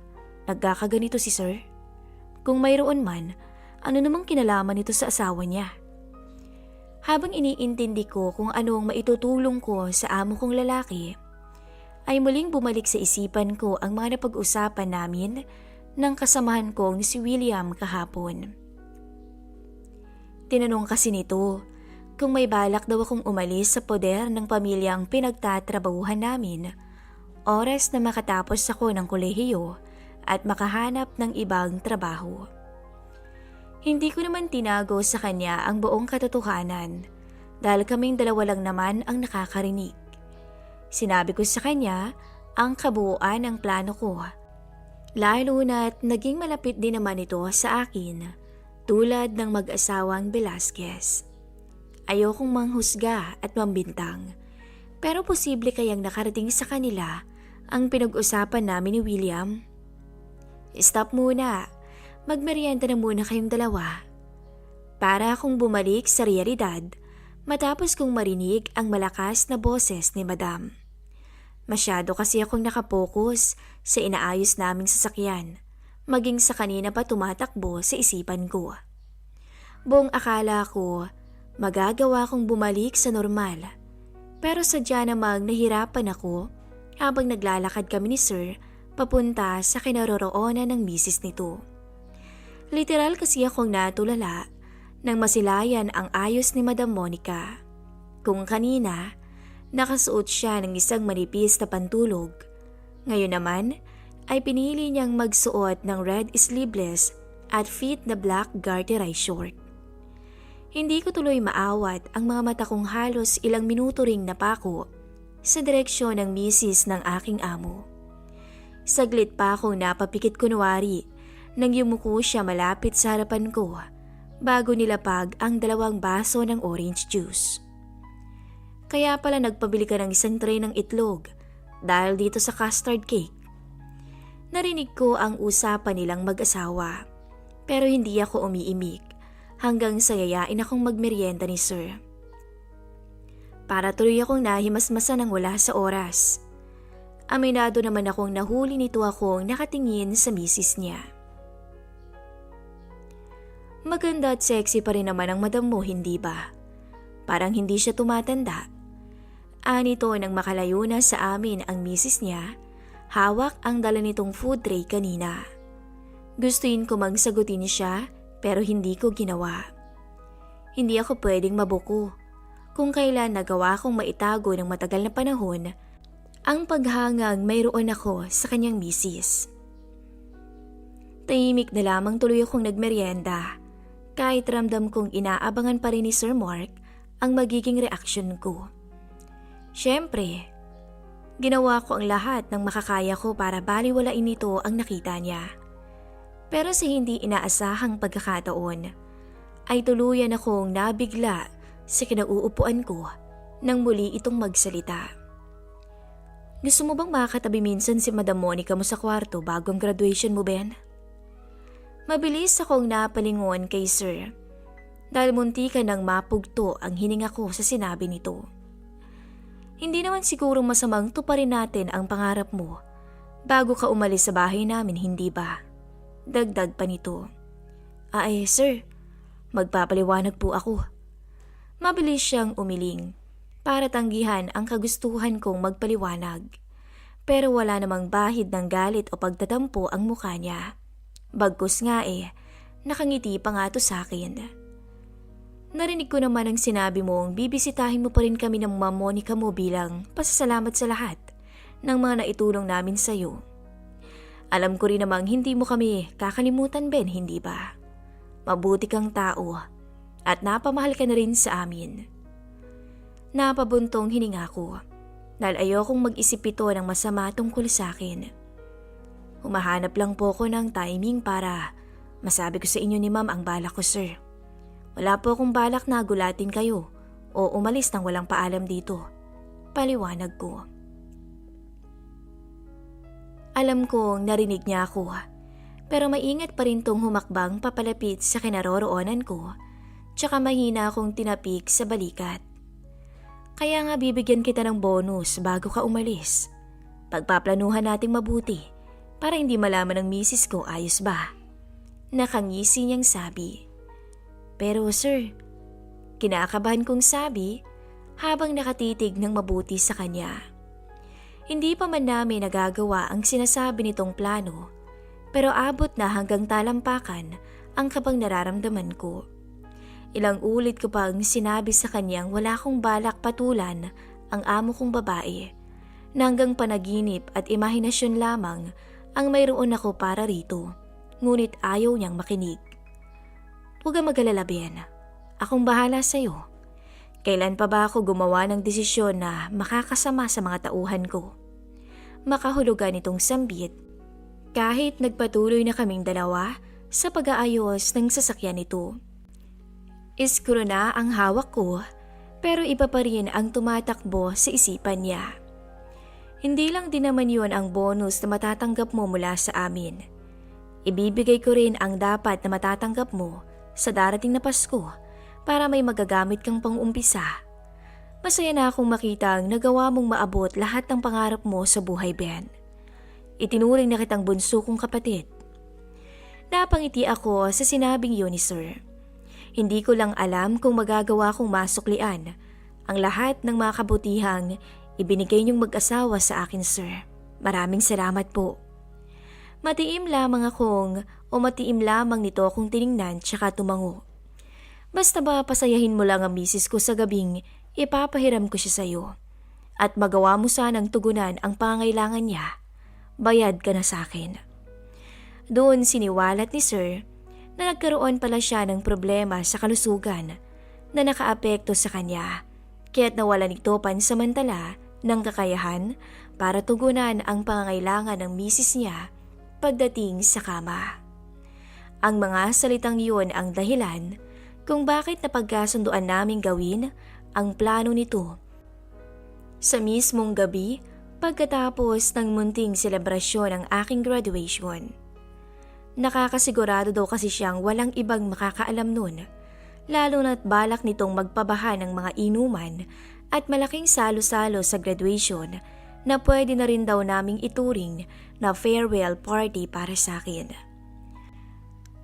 nagkakaganito si Sir? Kung mayroon man, ano namang kinalaman nito sa asawa niya? Habang iniintindi ko kung anong maitutulong ko sa amo kong lalaki, ay muling bumalik sa isipan ko ang mga napag-usapan namin ng kasamahan kong si William kahapon. Tinanong kasi nito kung may balak daw akong umalis sa poder ng pamilyang pinagtatrabahuhan namin, oras na makatapos ako ng kolehiyo at makahanap ng ibang trabaho. Hindi ko naman tinago sa kanya ang buong katotohanan dahil kaming dalawa lang naman ang nakakarinig. Sinabi ko sa kanya ang kabuuan ng plano ko, lalo na't naging malapit din naman ito sa akin tulad ng mag-asawang Velasquez. Ayokong manghusga at mambintang, pero posible kayang nakarating sa kanila ang pinag-usapan namin ni William. Stop muna. Magmerienda na muna kayong dalawa. Para akong bumalik sa realidad matapos kong marinig ang malakas na boses ni Madam. Masyado kasi akong nakapokus sa inaayos naming sasakyan, maging sa kanina pa tumatakbo sa isipan ko. Buong akala ko magagawa kong bumalik sa normal, pero sadya namang nahirapan ako habang naglalakad kami ni Sir papunta sa kinaroroonan ng misis nito. Literal kasi akong natulala nang masilayan ang ayos ni Madam Monica. Kung kanina, nakasuot siya ng isang manipis na pantulog. Ngayon naman ay pinili niyang magsuot ng red sleeveless at fit na black garterized short. Hindi ko tuloy maawat ang mga mata kong halos ilang minuto ring napako sa direksyon ng misis ng aking amo. Saglit pa akong napapikit kunwari nang yumuko siya malapit sa harapan ko bago nilapag ang 2 baso ng orange juice. Kaya pala nagpabili ka ng isang tray ng itlog dahil dito sa custard cake. Narinig ko ang usapan nilang mag-asawa pero hindi ako umiimik hanggang sa yayain akong magmerienda ni Sir. Para tuloy akong nahimasmasan ng wala sa oras. Aminado naman akong nahuli nito akong nakatingin sa misis niya. Maganda at sexy pa rin naman ang madam mo, hindi ba? Parang hindi siya tumatanda. Anito nang makalayo na sa amin ang misis niya, hawak ang dala nitong food tray kanina. Gustuin ko magsagutin siya pero hindi ko ginawa. Hindi ako pwedeng mabuko kung kailan nagawa kong maitago ng matagal na panahon ang paghangang mayroon ako sa kanyang misis. Tahimik na lamang tuloy akong nagmerienda kahit ramdam kong inaabangan pa rin ni Sir Mark ang magiging reaksyon ko. Siyempre, ginawa ko ang lahat ng makakaya ko para baliwalain nito ang nakita niya. Pero sa hindi inaasahang pagkakataon, ay tuluyan akong nabigla sa kinauupuan ko nang muli itong magsalita. Gusto mo bang makatabi minsan si Madam Monica mo sa kwarto bago ang graduation mo, Ben? Mabilis akong napalingon kay Sir dahil muntikan nang mapugto ang hininga ko sa sinabi nito. Hindi naman siguro masamang tuparin natin ang pangarap mo bago ka umalis sa bahay namin, hindi ba? Dagdag pa nito. Ay, Sir, magpapaliwanag po ako. Mabilis siyang umiling para tanggihan ang kagustuhan kong magpaliwanag. pero wala namang bahid ng galit o pagtatampo ang mukha niya. Bagkus nga nakangiti pa nga to sa akin. Narinig ko naman ang sinabi mong bibisitahin mo pa rin kami ng Ma'am Monica mo bilang pasasalamat sa lahat ng mga naitulong namin sa'yo. Alam ko rin namang hindi mo kami kakalimutan, Ben, hindi ba? Mabuti kang tao at napamahal ka na rin sa amin. Napabuntong hininga ko dahil ayokong mag-isip ito ng masama tungkol sa akin. Humahanap lang po ko ng timing para masabi ko sa inyo ni Ma'am ang balak ko, sir. Wala po akong balak na gulatin kayo o umalis nang walang paalam dito. Paliwanag ko. Alam kong narinig niya ako, pero maingat pa rin tong humakbang papalapit sa kinaroroonan ko, tsaka mahina akong tinapik sa balikat. Kaya nga bibigyan kita ng bonus bago ka umalis. Pagpaplanuhan nating mabuti para hindi malaman ng misis ko, ayos ba? Nakangisi niyang sabi. Pero sir, kinakabahan kong sabi habang nakatitig ng mabuti sa kanya. Hindi pa man namin nagagawa ang sinasabi nitong plano, pero abot na hanggang talampakan ang kabang nararamdaman ko. Ilang ulit ko pang sinabi sa kanyang wala akong balak patulan ang amo kong babae, na hanggang panaginip at imahinasyon lamang ang mayroon ako para rito, ngunit ayaw niyang makinig. Huwag kang mag-alala, Ben. Akong bahala sa'yo. Kailan pa ba ako gumawa ng desisyon na makakasama sa mga tauhan ko? Makahulugan itong sambit kahit nagpatuloy na kaming dalawa sa pag-aayos ng sasakyan nito. Iskuro na ang hawak ko pero iba pa rin ang tumatakbo sa isipan niya. Hindi lang din naman yun ang bonus na matatanggap mo mula sa amin. Ibibigay ko rin ang dapat na matatanggap mo sa darating na Pasko para may magagamit kang pang-umpisa. Masaya na akong makita ang nagawa mong maabot lahat ng pangarap mo sa buhay, Ben. Itinuring na kitang bunso kong kapatid. Napangiti ako sa sinabing yun ni Sir. Hindi ko lang alam kung magagawa kong masuklian ang lahat ng mga kabutihang ibinigay niyong mag-asawa sa akin, Sir. Maraming salamat po. Matiim lamang nito akong tiningnan tsaka tumango. Basta ba pasayahin mo lang ang misis ko sa gabing ipapahiram ko siya sa'yo at magawa mo sanang tugunan ang pangangailangan niya, bayad ka na sa akin. Doon siniwalat ni Sir na nagkaroon pala siya ng problema sa kalusugan na nakaapekto sa kanya, kaya't nawalan ito pansamantala ng kakayahan para tugunan ang pangangailangan ng misis niya pagdating sa kama. Ang mga salitang yun ang dahilan kung bakit napagkasunduan naming gawin ang plano nito. Sa mismong gabi, pagkatapos ng munting selebrasyon ng aking graduation. Nakakasigurado daw kasi siyang walang ibang makakaalam nun, lalo na't balak nitong magpabaha ng mga inuman at malaking salo-salo sa graduation na pwede na rin daw naming ituring na farewell party para sa akin.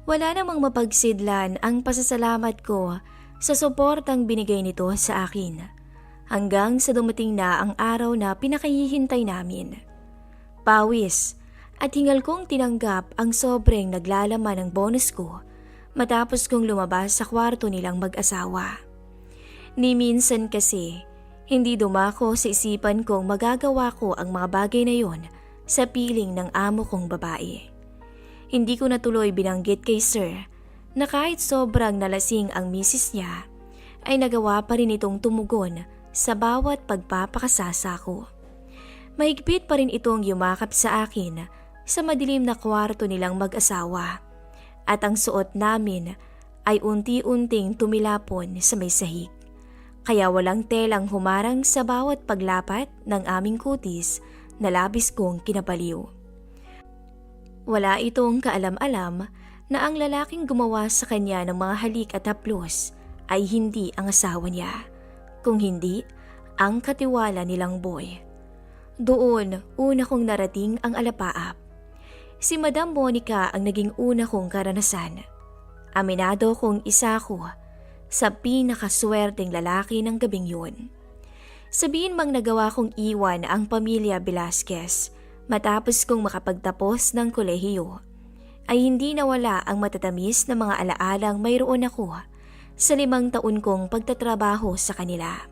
Wala namang mapagsidlan ang pasasalamat ko sa suportang binigay nito sa akin hanggang sa dumating na ang araw na pinakahihintay namin. Pawis at hingal kong tinanggap ang sobrang naglalaman ng bonus ko matapos kong lumabas sa kwarto nilang mag-asawa. Ni minsan kasi, hindi dumako sa isipan kong magagawa ko ang mga bagay na yon sa piling ng amo kong babae. Hindi ko natuloy binanggit kay Sir na kahit sobrang nalasing ang misis niya, ay nagawa pa rin itong tumugon sa bawat pagpapakasasa ko. Mahigpit pa rin itong yumakap sa akin sa madilim na kwarto nilang mag-asawa at ang suot namin ay unti-unting tumilapon sa may sahig. Kaya walang telang humarang sa bawat paglapat ng aming kutis na labis kong kinabaliw. Wala itong kaalam-alam na ang lalaking gumawa sa kanya ng mga halik at haplos ay hindi ang asawa niya, kung hindi ang katiwala nilang boy. Doon, una kong narating ang alapaap. Si Madam Monica ang naging una kong karanasan. Aminado kong isa ko sa pinakaswerteng lalaki ng gabing yun. Sabihin bang nagawa kong iwan ang pamilya Velasquez matapos kong makapagtapos ng kolehiyo, ay hindi nawala ang matatamis na mga alaalang mayroon ako sa 5 taon kong pagtatrabaho sa kanila.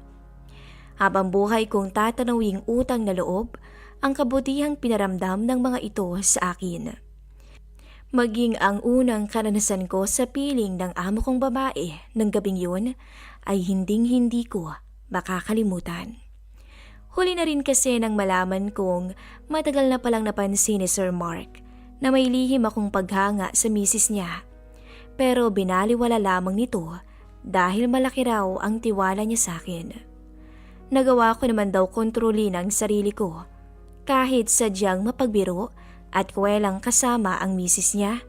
Habang buhay kong tatanawing utang na loob ang kabutihang pinaramdam ng mga ito sa akin. Maging ang unang karanasan ko sa piling ng amo kong babae ng gabing yun ay hinding-hindi ko makakalimutan. Huli na rin kasi nang malaman kong matagal na palang napansin ni Sir Mark na may lihim akong paghanga sa misis niya. Pero binaliwala lamang nito dahil malaki raw ang tiwala niya sa akin. Nagawa ko naman daw kontrolin ang sarili ko kahit sadyang mapagbiro at kwelang kasama ang misis niya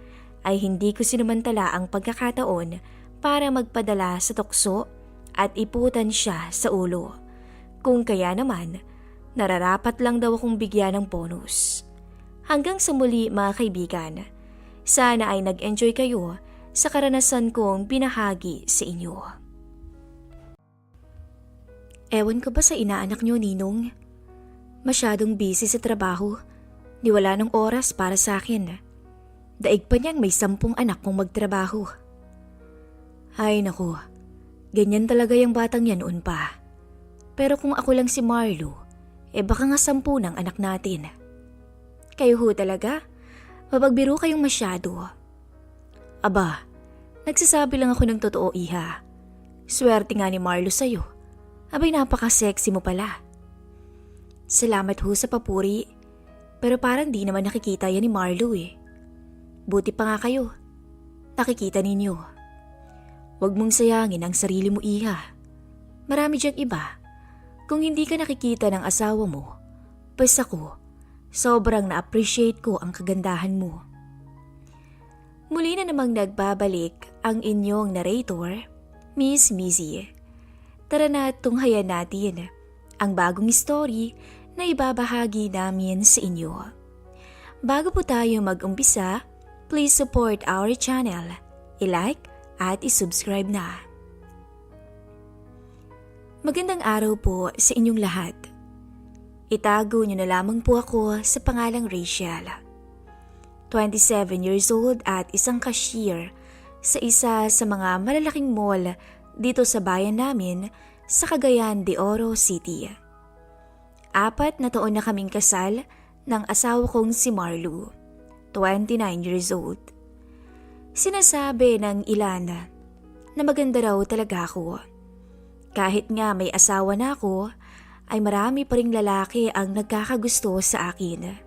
ay hindi ko sinamantala ang pagkakataon para magpadala sa tukso at iputan siya sa ulo. Kung kaya naman, nararapat lang daw akong bigyan ng bonus. Hanggang sa muli mga kaibigan, sana ay nag-enjoy kayo sa karanasan kong binahagi sa inyo. Ewan ko ba sa inaanak niyo, Ninong? Masyadong busy sa trabaho, di wala ng oras para sa akin. Daig pa niyang may 10 anak kong magtrabaho. Ay naku, ganyan talaga yung batang yan noon pa. Pero kung ako lang si Marlo, baka nga 10 ng anak natin. Kayo ho talaga? Mapagbiro kayong masyado. Aba, nagsasabi lang ako ng totoo, iha. Swerte nga ni Marlo sa'yo. Abay, napaka-sexy mo pala. Salamat ho sa papuri, pero parang di naman nakikita yan ni Marlo eh. Buti pa nga kayo. Nakikita ninyo. Huwag mong sayangin ang sarili mo, iha. Marami diyang iba. Kung hindi ka nakikita ng asawa mo, pas ako, sobrang na-appreciate ko ang kagandahan mo. Muli na namang nagbabalik ang inyong narrator, Miss Mizzy. Tara na tunghayan natin ang bagong story na ibabahagi namin sa inyo. Bago po tayo mag-umpisa, please support our channel, i-like at i-subscribe na. Magandang araw po sa inyong lahat. Itago niyo na lamang po ako sa pangalang Rachel. 27 years old at isang cashier sa isa sa mga malalaking mall dito sa bayan namin sa Cagayan de Oro City. 4 na taon na kaming kasal ng asawa kong si Marlo, 29 years old. Sinasabi ng ilan na maganda raw talaga ako. Kahit nga may asawa na ako, ay marami pa ring lalaki ang nagkakagusto sa akin.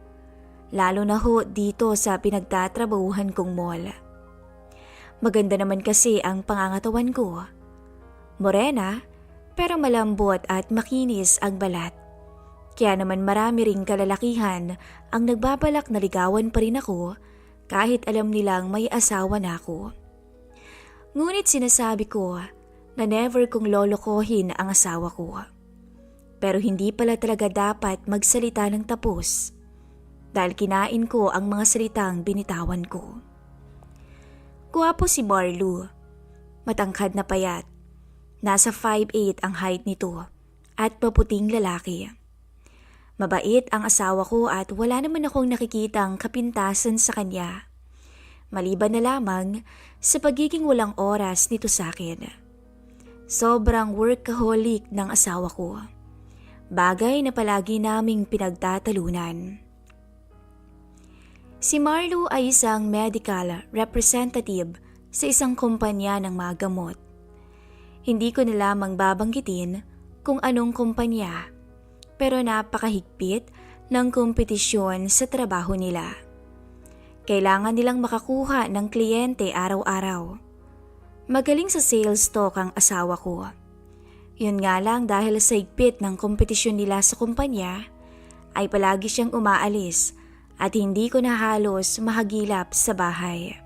Lalo na ho dito sa pinagtatrabahuhan kong mall. Maganda naman kasi ang pangangatawan ko. Morena, pero malambot at makinis ang balat. Kaya naman marami ring kalalakihan ang nagbabalak na ligawan pa rin ako kahit alam nilang may asawa na ako. Ngunit sinasabi ko na never kong lolokohin ang asawa ko. Pero hindi pala talaga dapat magsalita ng tapos dahil kinain ko ang mga salitang binitawan ko. Guwapo si Marlo, matangkad na payat. Nasa 5'8" ang height nito at paputing lalaki. Mabait ang asawa ko at wala naman akong nakikitang kapintasan sa kanya. Maliban na lamang sa pagiging walang oras nito sa akin. Sobrang workaholic ng asawa ko. Bagay na palagi naming pinagtatalunan. Si Marlo ay isang medical representative sa isang kumpanya ng mga gamot. Hindi ko na lamang babanggitin kung anong kumpanya, pero napakahigpit ng kompetisyon sa trabaho nila. Kailangan nilang makakuha ng kliyente araw-araw. Magaling sa sales talk ang asawa ko. Yun nga lang dahil sa higpit ng kompetisyon nila sa kumpanya, ay palagi siyang umaalis at hindi ko na halos mahagilap sa bahay.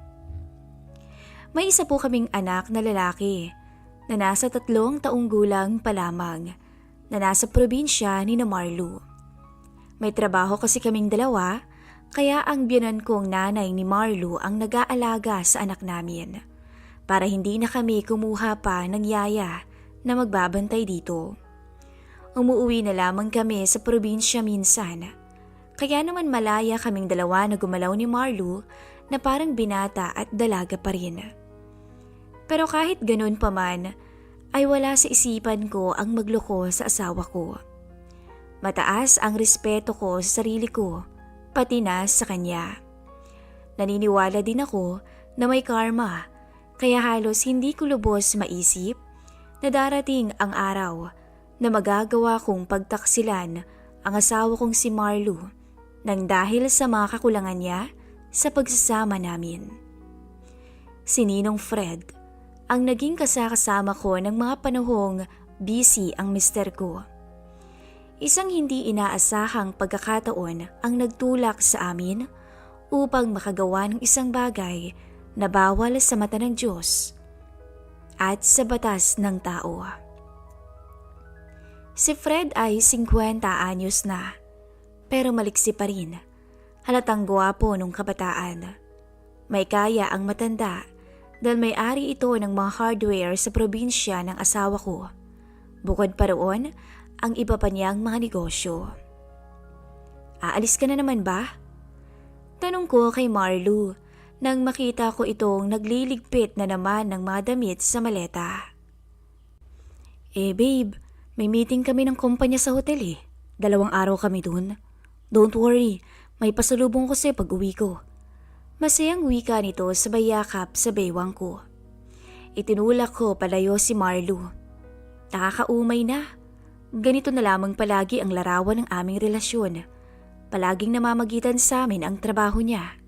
May isa po kaming anak na lalaki na nasa 3 taong gulang pa lamang na nasa probinsya ni Marlo. May trabaho kasi kaming dalawa, kaya ang biyenan kong nanay ni Marlo ang nag-aalaga sa anak namin para hindi na kami kumuha pa ng yaya na magbabantay dito. Umuuwi na lamang kami sa probinsya minsan. Kaya naman malaya kaming dalawa na gumalaw ni Marlo na parang binata at dalaga pa rin. Pero kahit ganun pa man, ay wala sa isipan ko ang magloko sa asawa ko. Mataas ang respeto ko sa sarili ko, pati na sa kanya. Naniniwala din ako na may karma, kaya halos hindi ko lubos maisip na darating ang araw na magagawa kong pagtaksilan ang asawa kong si Marlo nang dahil sa mga kakulangan niya sa pagsasama namin. Si Ninong Fred ang naging kasakasama ko ng mga panahong busy ang mister ko. Isang hindi inaasahang pagkakataon ang nagtulak sa amin upang makagawa ng isang bagay na bawal sa mata ng Diyos at sa batas ng tao. Si Fred ay 50 anyos na, pero maliksi pa rin. Halatang gwapo nung kabataan. May kaya ang matanda dahil may-ari ito ng mga hardware sa probinsya ng asawa ko. Bukod pa roon, ang iba pa niyang mga negosyo. Aalis ka na naman ba? Tanong ko kay Marlo nang makita ko itong nagliligpit na naman ng mga damit sa maleta. Babe, may meeting kami ng kumpanya sa hotel 2 araw kami dun. Don't worry, may pasalubong ko sa'yo pag uwi ko. Masayang wika nito sa bayakap sa baywang ko. Itinulak ko palayo si Marlo. Nakakaumay na. Ganito na lamang palagi ang larawan ng aming relasyon. Palaging namamagitan sa amin ang trabaho niya.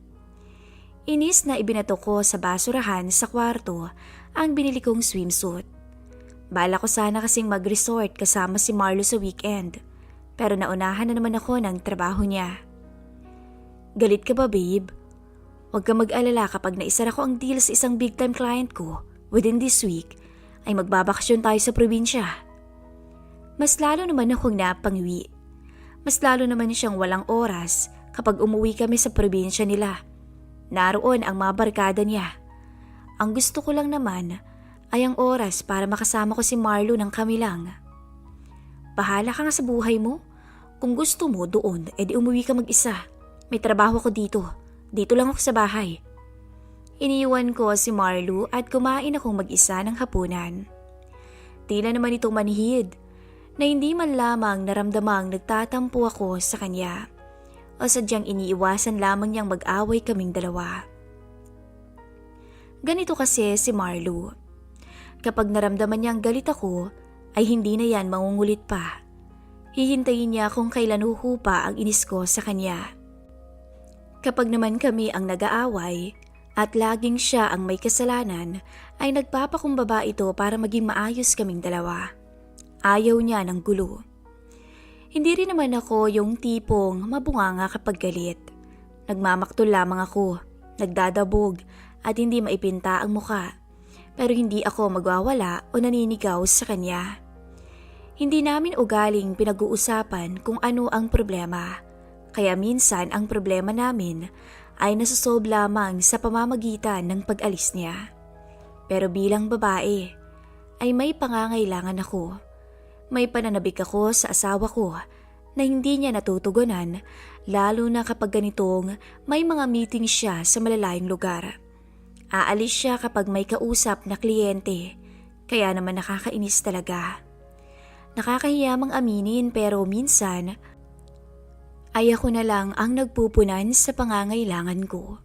Inis na ibinato ko sa basurahan sa kwarto ang binili kong swimsuit. Bala ko sana kasing mag-resort kasama si Marlo sa weekend, pero naunahan na naman ako ng trabaho niya. Galit ka ba, babe? Huwag ka mag-alala kapag naisara ko ang deal sa isang big-time client ko within this week, ay magbabakasyon tayo sa probinsya. Mas lalo naman akong napangwi. Mas lalo naman siyang walang oras kapag umuwi kami sa probinsya nila. Naroon ang mga barkada niya. Ang gusto ko lang naman ay ang oras para makasama ko si Marlo ng kami lang. Bahala ka nga sa buhay mo. Kung gusto mo doon, edi umuwi ka mag-isa. May trabaho ko dito. Dito lang ako sa bahay. Iniwan ko si Marlo at kumain akong mag-isa ng hapunan. Tila naman itong manhid na hindi man lamang naramdamang nagtatampo ako sa kanya o sadyang iniiwasan lamang niyang mag-away kaming dalawa. Ganito kasi si Marlo. Kapag naramdaman niyang galit ako, ay hindi na yan mangungulit pa. Hihintayin niya kung kailan huhupa ang inis ko sa kanya. Kapag naman kami ang nag-aaway at laging siya ang may kasalanan, ay nagpapakumbaba ito para maging maayos kaming dalawa. Ayaw niya ng gulo. Hindi rin naman ako yung tipong mabunganga kapag galit. Nagmamaktol lamang ako, nagdadabog at hindi maipinta ang muka. Pero hindi ako magwawala o naninigaw sa kanya. Hindi namin ugaling pinag-uusapan kung ano ang problema. Kaya minsan ang problema namin ay nasosolve lamang sa pamamagitan ng pag-alis niya. Pero bilang babae, ay may pangangailangan ako. May pananabik ako sa asawa ko na hindi niya natutugunan, lalo na kapag ganitong may mga meeting siya sa malalayong lugar. Aalis siya kapag may kausap na kliyente, kaya naman nakakainis talaga. Nakakahiyamang aminin pero minsan ay ako na lang ang nagpupunan sa pangangailangan ko.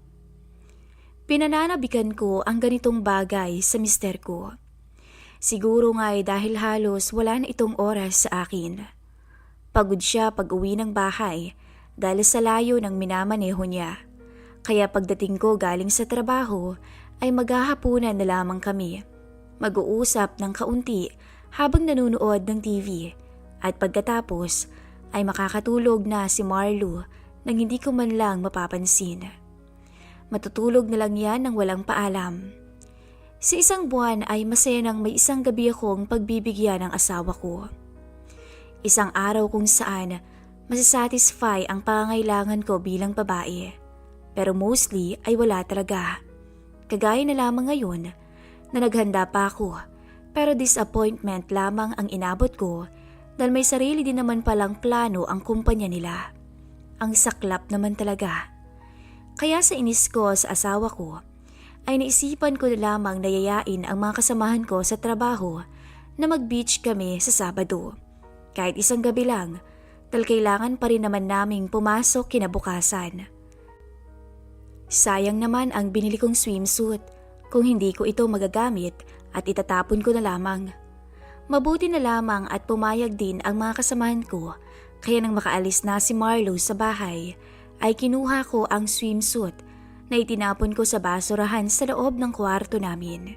Pinananabikan ko ang ganitong bagay sa mister ko. Siguro nga ay dahil halos wala na itong oras sa akin. Pagod siya pag uwi ng bahay dahil sa layo ng minamaneho niya. Kaya pagdating ko galing sa trabaho ay maghahapunan na lamang kami. Mag-uusap ng kaunti habang nanonood ng TV at pagkatapos ay makakatulog na si Marlo nang hindi ko man lang mapapansin. Matutulog na lang yan ng walang paalam. Sa isang buwan ay masaya nang may isang gabi akong pagbibigyan ng asawa ko. Isang araw kung saan masasatisfy ang pangangailangan ko bilang babae. Pero mostly ay wala talaga. Kagaya na lamang ngayon na naghanda pa ako pero disappointment lamang ang inabot ko dahil may sarili din naman palang plano ang kumpanya nila. Ang saklap naman talaga. Kaya sa inis ko sa asawa ko, ay naisipan ko na lamang na yayain ang mga kasamahan ko sa trabaho na mag-beach kami sa Sabado. Kahit isang gabi lang, dahil kailangan pa rin naman naming pumasok kinabukasan. Sayang naman ang binili kong swimsuit kung hindi ko ito magagamit at itatapon ko na lamang. Mabuti na lamang at pumayag din ang mga kasamahan ko, kaya nang makaalis na si Marlo sa bahay ay kinuha ko ang swimsuit na itinapon ko sa basurahan sa loob ng kwarto namin.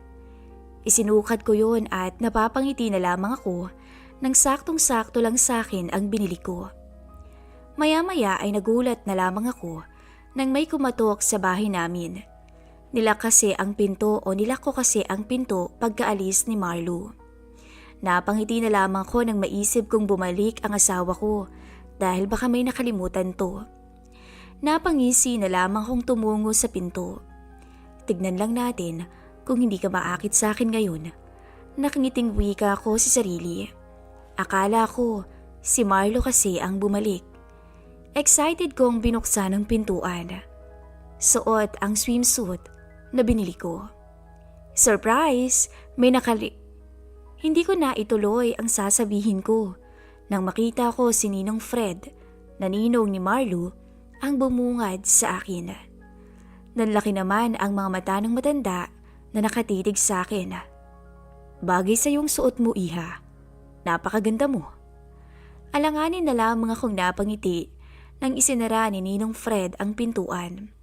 Isinukat ko yun at napapangiti na lamang ako nang saktong-sakto lang sa akin ang binili ko. Maya-maya ay nagulat na lamang ako nang may kumatok sa bahay namin. Nilak kasi ang pinto o nilak ko kasi ang pinto pagkaalis ni Marlo. Napangiti na lamang ko nang maisip kong bumalik ang asawa ko dahil baka may nakalimutan to. Napangisi na lamang kong tumungo sa pinto. Tignan lang natin kung hindi ka maakit sa akin ngayon. Nakangiting wika ko sa sarili. Akala ko si Marlo kasi ang bumalik. Excited kong binuksan ang pintuan. Suot ang swimsuit na binili ko. Surprise! Hindi ko na ituloy ang sasabihin ko nang makita ko si Ninong Fred na ninong ni Marlo ang bumungad sa akin. Nanlaki naman ang mga mata ng matanda na nakatitig sa akin. Bagay sa iyong suot mo, iha. Napakaganda mo. Alanganin na lamang akong napangiti nang isinara ni Ninong Fred ang pintuan.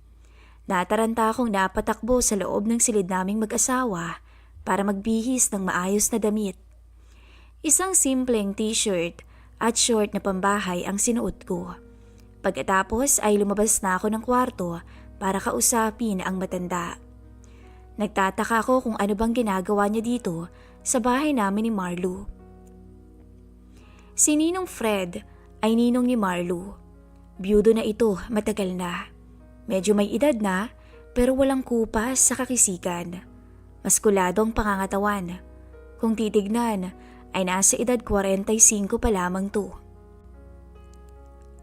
Nataranta akong napatakbo sa loob ng silid naming mag-asawa para magbihis ng maayos na damit. Isang simpleng t-shirt at short na pambahay ang sinuot ko. Pagkatapos ay lumabas na ako ng kwarto para kausapin ang matanda. Nagtataka ako kung ano bang ginagawa niya dito sa bahay namin ni Marlo. Si Ninong Fred ay ninong ni Marlo. Byudo na ito, matagal na. Medyo may edad na pero walang kupas sa kakisikan. Maskulado ang pangangatawan. Kung titignan ay nasa edad 45 pa lamang to.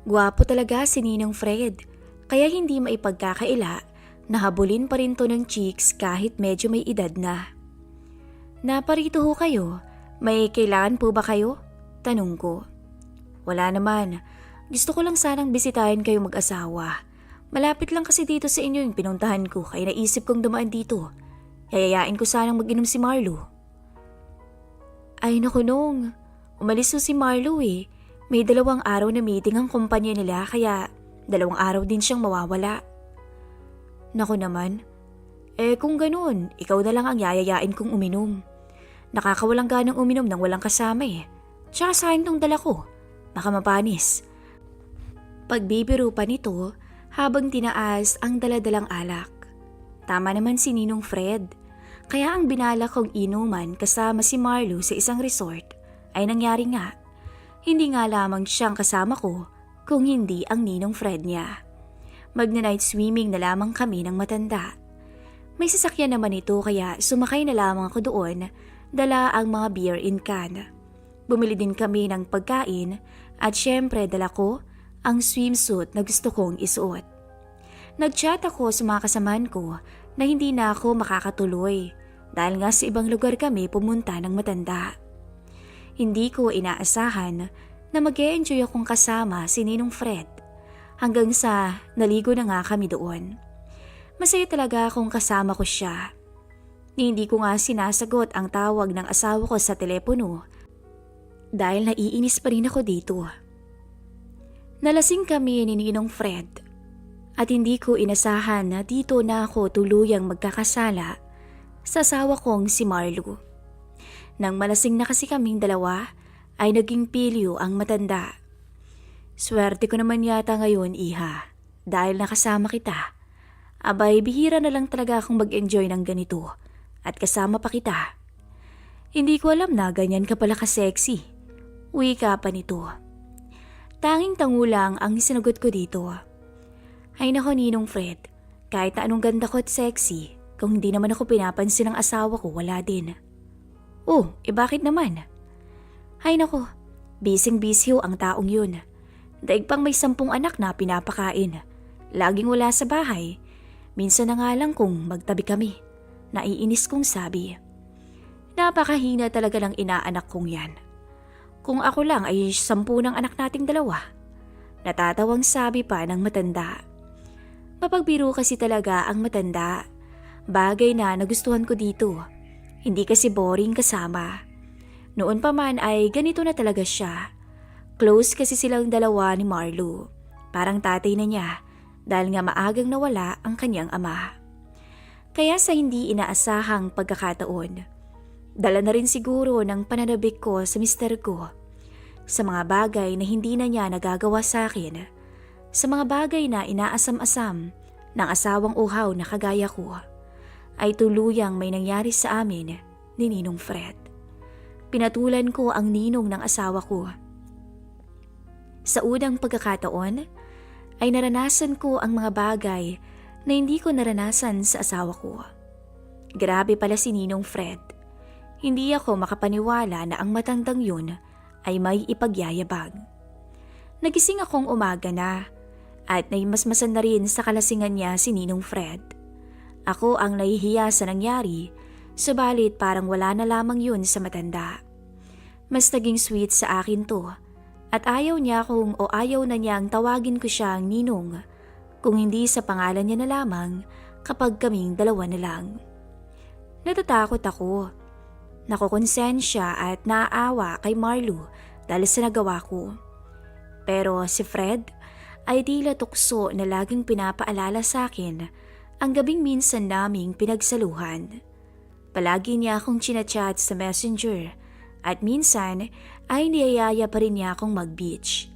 Gwapo talaga si Ninong Fred, kaya hindi maipagkakaila na habulin pa rin to ng chicks kahit medyo may edad na. Naparito ho kayo, may kailangan po ba kayo? Tanong ko. Wala naman, gusto ko lang sanang bisitahin kayo mag-asawa. Malapit lang kasi dito sa inyo yung pinuntahan ko kaya naisip kong dumaan dito. Yayayain ko sanang mag-inom si Marlo. Ay naku nung, umalis ho si Marlo eh. May 2 araw na meeting ang kumpanya nila kaya 2 araw din siyang mawawala. Naku naman, kung ganun, ikaw na lang ang yayayain kong uminom. Nakakawalang ganang uminom nang walang kasama eh. Tsaka sayang tong dala ko, baka mapanis. Pagbibiro pa nito habang tinaas ang daladalang alak. Tama naman si Ninong Fred, kaya ang binalak kong inuman kasama si Marlo sa isang resort ay nangyari nga. Hindi nga lamang siyang kasama ko, kung hindi ang Ninong Fred niya. Magna-night swimming na lamang kami ng matanda. May sasakyan naman ito kaya sumakay na lamang ako doon, dala ang mga beer in can. Bumili din kami ng pagkain at syempre dala ko ang swimsuit na gusto kong isuot. Nag-chat ako sa mga kasamahan ko na hindi na ako makakatuloy dahil nga sa ibang lugar kami pumunta ng matanda. Hindi ko inaasahan na mag-e-enjoy akong kasama si Ninong Fred hanggang sa naligo na nga kami doon. Masaya talaga akong kasama ko siya. Hindi ko nga sinasagot ang tawag ng asawa ko sa telepono dahil naiinis pa rin ako dito. Nalasing kami ni Ninong Fred at hindi ko inasahan na dito na ako tuluyang magkakasala sa asawa kong si Marlo. Nang malasing na kasi kaming dalawa, ay naging pilyo ang matanda. Swerte ko naman yata ngayon, iha, dahil nakasama kita. Abay, bihira na lang talaga akong mag-enjoy ng ganito at kasama pa kita. Hindi ko alam na ganyan ka pala ka-sexy. Wika pa nito. Tanging tango lang ang sinagot ko dito. Ay nako Ninong Fred, kahit na anong ganda ko at sexy, kung hindi naman ako pinapansin ng asawa ko, wala din. Oh, bakit naman? Ay nako, Bising-bisyo ang taong yun. Daig pang may 10 anak na pinapakain. Laging wala sa bahay. Minsan na nga lang kung magtabi kami. Naiinis kong sabi. Napakahina talaga ng inaanak kong yan. Kung ako lang ay 10 ng anak nating 2. Natatawang sabi pa ng matanda. Mapagbiro kasi talaga ang matanda. Bagay na nagustuhan ko dito. Hindi kasi boring kasama. Noon pa man ay ganito na talaga siya. Close kasi silang 2 ni Marlo. Parang tatay na niya dahil nga maagang nawala ang kanyang ama. Kaya sa hindi inaasahang pagkakataon, dala na rin siguro ng pananabik ko sa mister ko. Sa mga bagay na hindi na niya nagagawa sa akin. Sa mga bagay na inaasam-asam ng asawang uhaw na kagaya ko, ay tuluyang may nangyari sa amin ni Ninong Fred. Pinatulan ko ang ninong ng asawa ko. Sa unang pagkakataon, ay naranasan ko ang mga bagay na hindi ko naranasan sa asawa ko. Grabe pala si Ninong Fred. Hindi ako makapaniwala na ang matandang yun ay may ipagyayabang. Nagising akong umaga na at naimasmasan na rin sa kalasingan niya si Ninong Fred. Ako ang nahihiya sa nangyari, subalit parang wala na lamang yun sa matanda. Mas naging sweet sa akin to at ayaw niya kung o ayaw na niyang tawagin ko siyang Ninong kung hindi sa pangalan niya na lamang kapag kaming 2 na lang. Natatakot ako. Nakukonsensya at naaawa kay Marlo dahil sa nagawa ko. Pero si Fred ay tila tukso na laging pinapaalala sa akin ang gabing minsan naming pinagsaluhan. Palagi niya akong chinachat sa messenger at minsan ay niyayaya pa rin niya akong mag-beach.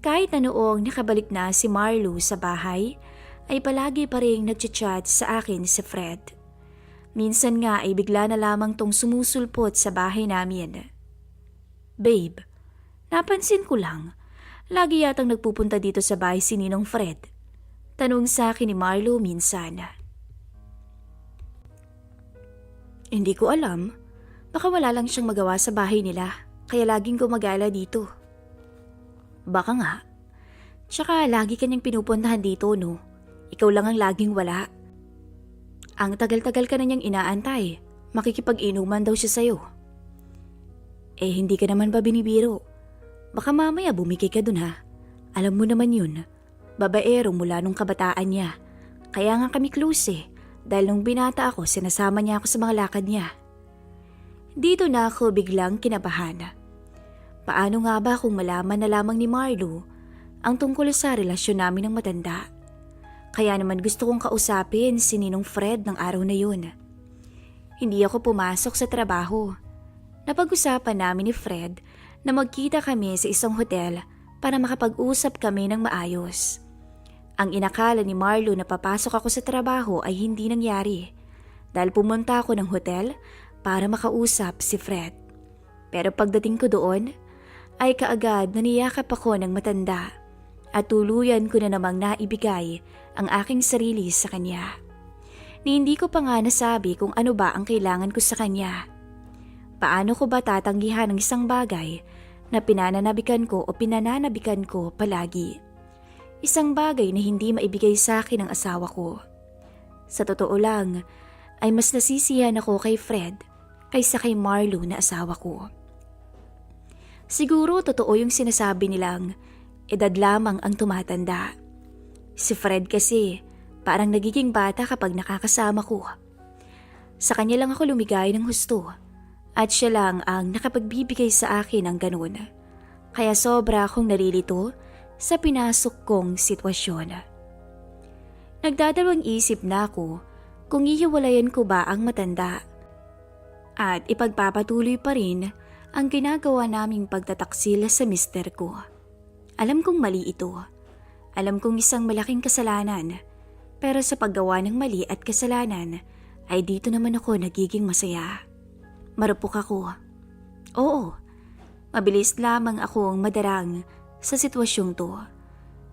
Kahit na noong nakabalik na si Marlo sa bahay, ay palagi pa rin nagchat sa akin si Fred. Minsan nga ay bigla na lamang tong sumusulpot sa bahay namin. Babe, napansin ko lang, lagi yatang nagpupunta dito sa bahay si Ninong Fred. Tanong sa akin ni Marlo minsan. Hindi ko alam. Baka wala lang siyang magawa sa bahay nila, kaya laging gumagala dito. Baka nga. Tsaka lagi kanyang pinupuntahan dito, no? Ikaw lang ang laging wala. Ang tagal-tagal ka na niyang inaantay. Makikipag-inuman daw siya sa'yo. Eh, hindi ka naman ba binibiro? Baka mamaya bumigay ka dun, ha? Alam mo naman yun. Babaero mula nung kabataan niya. Kaya nga kami close eh. Dahil nung binata ako, sinasama niya ako sa mga lakad niya. Dito na ako biglang kinabahan. Paano nga ba kung malaman na lamang ni Marlo ang tungkol sa relasyon namin ng matanda? Kaya naman gusto kong kausapin si Ninong Fred ng araw na yun. Hindi ako pumasok sa trabaho. Napag-usapan namin ni Fred na magkita kami sa isang hotel para makapag-usap kami ng maayos. Ang inakala ni Marlo na papasok ako sa trabaho ay hindi nangyari dahil pumunta ako ng hotel para makausap si Fred. Pero pagdating ko doon, ay kaagad naniyakap ako ng matanda at tuluyan ko na namang naibigay ang aking sarili sa kanya. Ni hindi ko pa nga nasabi kung ano ba ang kailangan ko sa kanya. Paano ko ba tatanggihan ang isang bagay na pinananabikan ko o pinananabikan ko palagi? Isang bagay na hindi maibigay sa akin ng asawa ko. Sa totoo lang, ay mas nasisiyahan ako kay Fred kaysa kay Marlo na asawa ko. Siguro totoo yung sinasabi nilang edad lamang ang tumatanda. Si Fred kasi parang nagiging bata kapag nakakasama ko. Sa kanya lang ako lumigay ng husto at siya lang ang nakapagbibigay sa akin ng ganun. Kaya sobra akong nalilito sa pinasok kong sitwasyon. Nagdadalawang isip na ako kung ihiwalayan ko ba ang matanda at ipagpapatuloy pa rin ang ginagawa naming pagtataksil sa mister ko. Alam kong mali ito. Alam kong isang malaking kasalanan. Pero sa paggawa ng mali at kasalanan ay dito naman ako nagiging masaya. Marupok ako. Oo, mabilis lamang akong madarang sa sitwasyong to.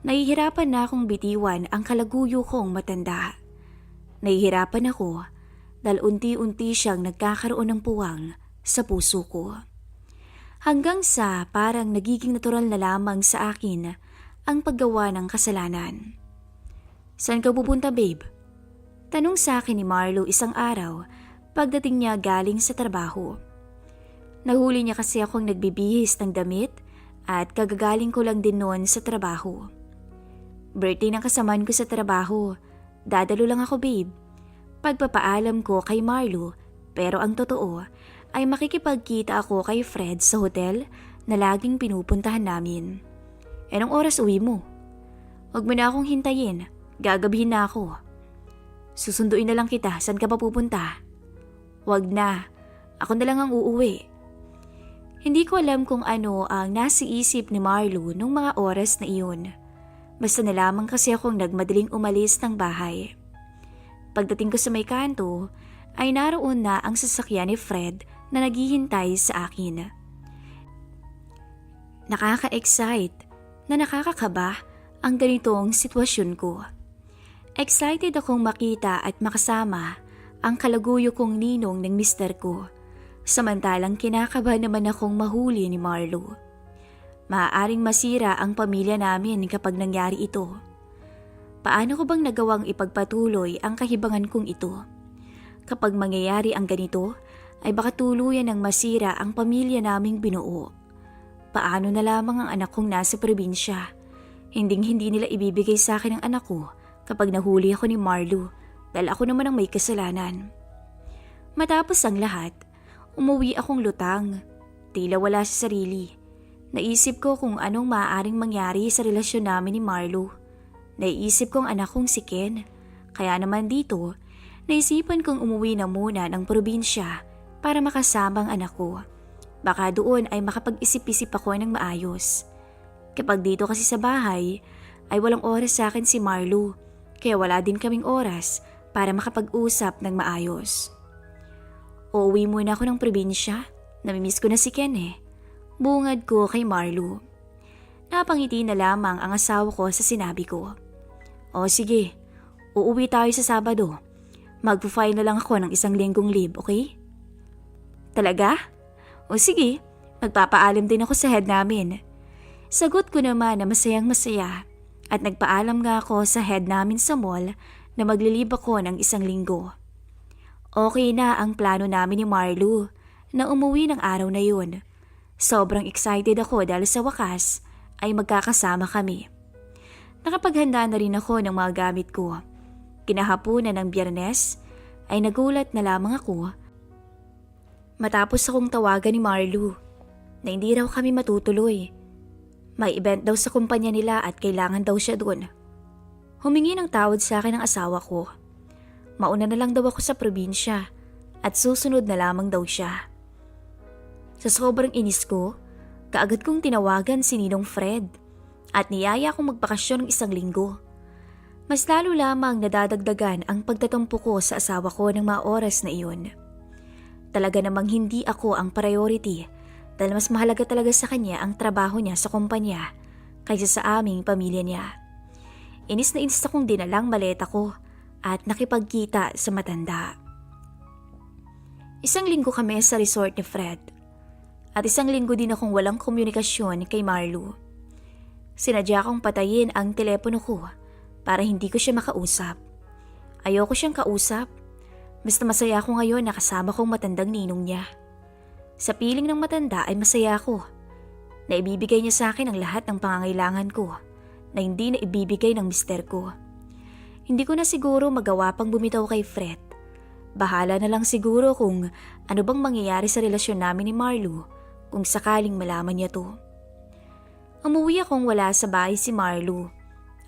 Nahihirapan na akong bitiwan ang kalaguyo kong matanda. Nahihirapan ako dahil unti-unti siyang nagkakaroon ng puwang sa puso ko. hanggang sa parang nagiging natural na lamang sa akin ang paggawa ng kasalanan. "Saan ka pupunta, babe?" Tanong sa akin ni Marlo isang araw pagdating niya galing sa trabaho. Nahuli niya kasi akong nagbibihis ng damit at kagagaling ko lang din noon sa trabaho. "Birthday ng kasamaan ko sa trabaho. Dadalo lang ako, babe." Pagpapaalam ko kay Marlo, pero ang totoo ay makikipagkita ako kay Fred sa hotel na laging pinupuntahan namin. "Anong oras uwi mo?" "Huwag mo na akong hintayin. Gagabihin na ako." "Susunduin na lang kita. Saan ka pa pupunta?" "Wag na. Ako na lang ang uuwi." Hindi ko alam kung ano ang nasa isip ni Marlo nung mga oras na iyon. Basta na lamang kasi akong nagmadaling umalis ng bahay. Pagdating ko sa may kanto, ay naroon na ang sasakyan ni Fred na naghihintay sa akin. Nakaka-excite na nakakakaba ang ganitong sitwasyon ko. Excited akong makita at makasama ang kalaguyo kong ninong ng mister ko. Samantalang kinakabahan naman akong mahuli ni Marlo. Maaaring masira ang pamilya namin kapag nangyari ito. Paano ko bang nagawang ipagpatuloy ang kahibangan kong ito? Kapag mangyayari ang ganito, ay baka tuluyan ng masira ang pamilya naming binuo. Paano na lamang ang anak kong nasa probinsya? Hindi nila ibibigay sa akin ang anak ko kapag nahuli ako ni Marlo dahil ako naman ang may kasalanan. Matapos ang lahat, umuwi akong lutang. Tila wala sa sarili. Naisip ko kung anong maaaring mangyari sa relasyon namin ni Marlo. Naiisip kong anak kong si Ken. Kaya naman dito, naisipan kong umuwi na muna ng probinsya para makasama ang anak ko. Baka doon ay makapag-isip-isip ako ng maayos. Kapag dito kasi sa bahay, ay walang oras sa akin si Marlo. Kaya wala din kaming oras para makapag-usap ng maayos. Uuwi muna ako ng probinsya. Namimiss ko na si Ken eh. Bungad ko kay Marlo. Napangiti na lamang ang asawa ko sa sinabi ko. "O sige, uuwi tayo sa Sabado. Magpo-file na lang ako ng 1 linggong leave, okay?" "Talaga? O sige, magpapaalam din ako sa head namin." Sagot ko naman na masayang masaya at nagpaalam nga ako sa head namin sa mall na maglilib ako ng 1 linggo. Okay na ang plano namin ni Marlo na umuwi ng araw na yun. Sobrang excited ako dahil sa wakas ay magkakasama kami. Nakapaghanda na rin ako ng mga gamit ko. Kinahaponan ng Biyernes ay nagulat na lamang ako matapos akong tawagan ni Marlo na hindi raw kami matutuloy. May event daw sa kumpanya nila at kailangan daw siya doon. Humingi ng tawad sa akin ang asawa ko. Mauna na lang daw ako sa probinsya at susunod na lamang daw siya. Sa sobrang inis ko, kaagad kong tinawagan si Ninong Fred at niyaya akong magbakasyon ng 1 linggo. Mas lalo lamang nadadagdagan ang pagtatampo ko sa asawa ko ng mga oras na iyon. Talaga namang hindi ako ang priority dahil mas mahalaga talaga sa kanya ang trabaho niya sa kumpanya kaysa sa aming pamilya niya. Inis na inis akong dinalang maleta ko at nakipagkita sa matanda. 1 linggo kami sa resort ni Fred at 1 linggo din akong walang komunikasyon kay Marlo. Sinadya kong patayin ang telepono ko para hindi ko siya makausap. Ayoko siyang kausap. Basta masaya ako ngayon na kasama kong matandang ninong niya. Sa piling ng matanda ay masaya ako. Naibibigay niya sa akin ang lahat ng pangangailangan ko na hindi na ibibigay ng mister ko. Hindi ko na siguro magawa pang bumitaw kay Fred. Bahala na lang siguro kung ano bang mangyayari sa relasyon namin ni Marlo kung sakaling malaman niya to. Umuwi akong wala sa bahay si Marlo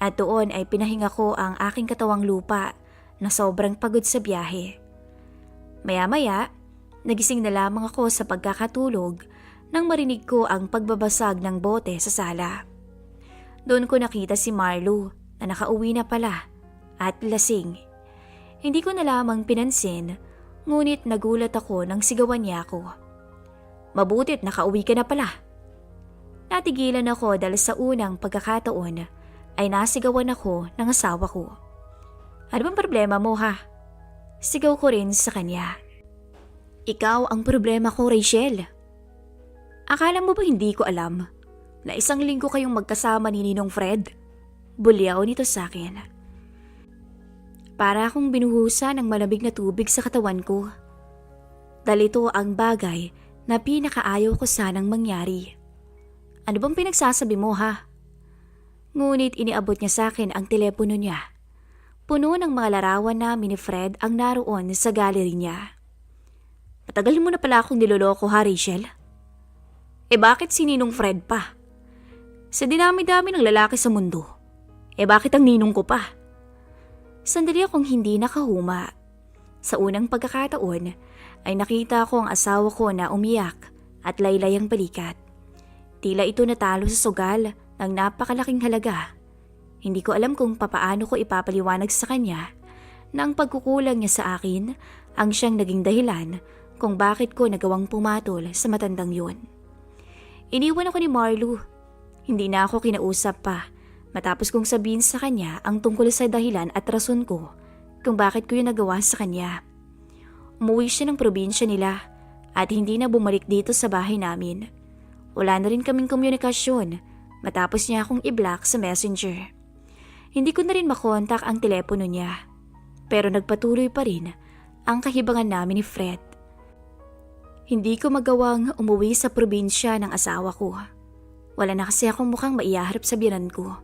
at doon ay pinahinga ko ang aking katawang lupa na sobrang pagod sa biyahe. Maya-maya, nagising na lamang ako sa pagkakatulog nang marinig ko ang pagbabasag ng bote sa sala. Doon ko nakita si Marlo na nakauwi na pala at lasing. Hindi ko na lamang pinansin, ngunit nagulat ako nang sigawan niya ako. "Mabutit nakauwi ka na pala." Natigilan ako dahil sa unang pagkakataon ay nasigawan ako ng asawa ko. "Ano bang problema mo ha?" Sigaw ko rin sa kanya. "Ikaw ang problema ko, Rachel." Akala mo ba hindi ko alam na 1 linggo kayong magkasama ni Ninong Fred? Bulyaw nito sa akin. Para akong binuhusan ng malamig na tubig sa katawan ko. Dahil ito ang bagay na pinakaayaw ko sanang mangyari. Ano bang pinagsasabi mo ha? Ngunit iniabot niya sa akin ang telepono niya. Puno ng mga larawan namin ni Fred ang naroon sa gallery niya. Matagal mo na pala akong niloloko ha, Rachel? Bakit si Ninong Fred pa? Sa dinami-dami ng lalaki sa mundo, bakit ang ninong ko pa? Sandali akong hindi nakahuma. Sa unang pagkakataon ay nakita ko ang asawa ko na umiyak at laylay ang balikat. Tila ito natalo sa sugal ng napakalaking halaga. Hindi ko alam kung papaano ko ipapaliwanag sa kanya na ang pagkukulang niya sa akin ang siyang naging dahilan kung bakit ko nagawang pumatol sa matandang yun. Iniwan ako ni Marlo. Hindi na ako kinausap pa matapos kong sabihin sa kanya ang tungkol sa dahilan at rason ko kung bakit ko yun nagawa sa kanya. Umuwi siya ng probinsya nila at hindi na bumalik dito sa bahay namin. Wala na rin kaming komunikasyon matapos niya akong i-block sa messenger. Hindi ko na rin makontak ang telepono niya pero nagpatuloy pa rin ang kahibangan namin ni Fred. Hindi ko magawang umuwi sa probinsya ng asawa ko. Wala na kasi akong mukhang maiyaharap sa biyanan ko.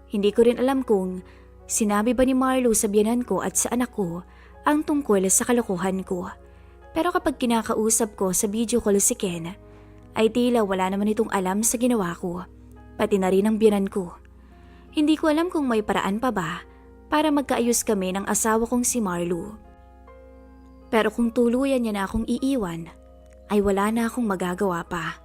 Hindi ko rin alam kung sinabi ba ni Marlo sa biyanan ko at sa anak ko ang tungkol sa kalokohan ko. Pero kapag kinakausap ko sa video call si Ken, ay tila wala naman itong alam sa ginawa ko, pati na rin ang biyanan ko. Hindi ko alam kung may paraan pa ba para magkaayos kami ng asawa kong si Marlo. Pero kung tuluyan niya na akong iiwan, ay wala na akong magagawa pa.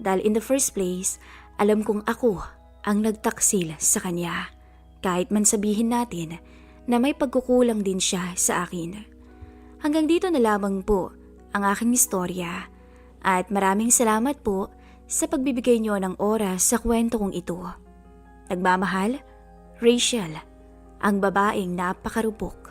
Dahil in the first place, alam kong ako ang nagtaksil sa kanya. Kahit man sabihin natin na may pagkukulang din siya sa akin. Hanggang dito na lamang po ang aking istorya. At maraming salamat po sa pagbibigay niyo ng oras sa kwento kong ito. Nagmamahal, Rachel, ang babaeng napakarupok.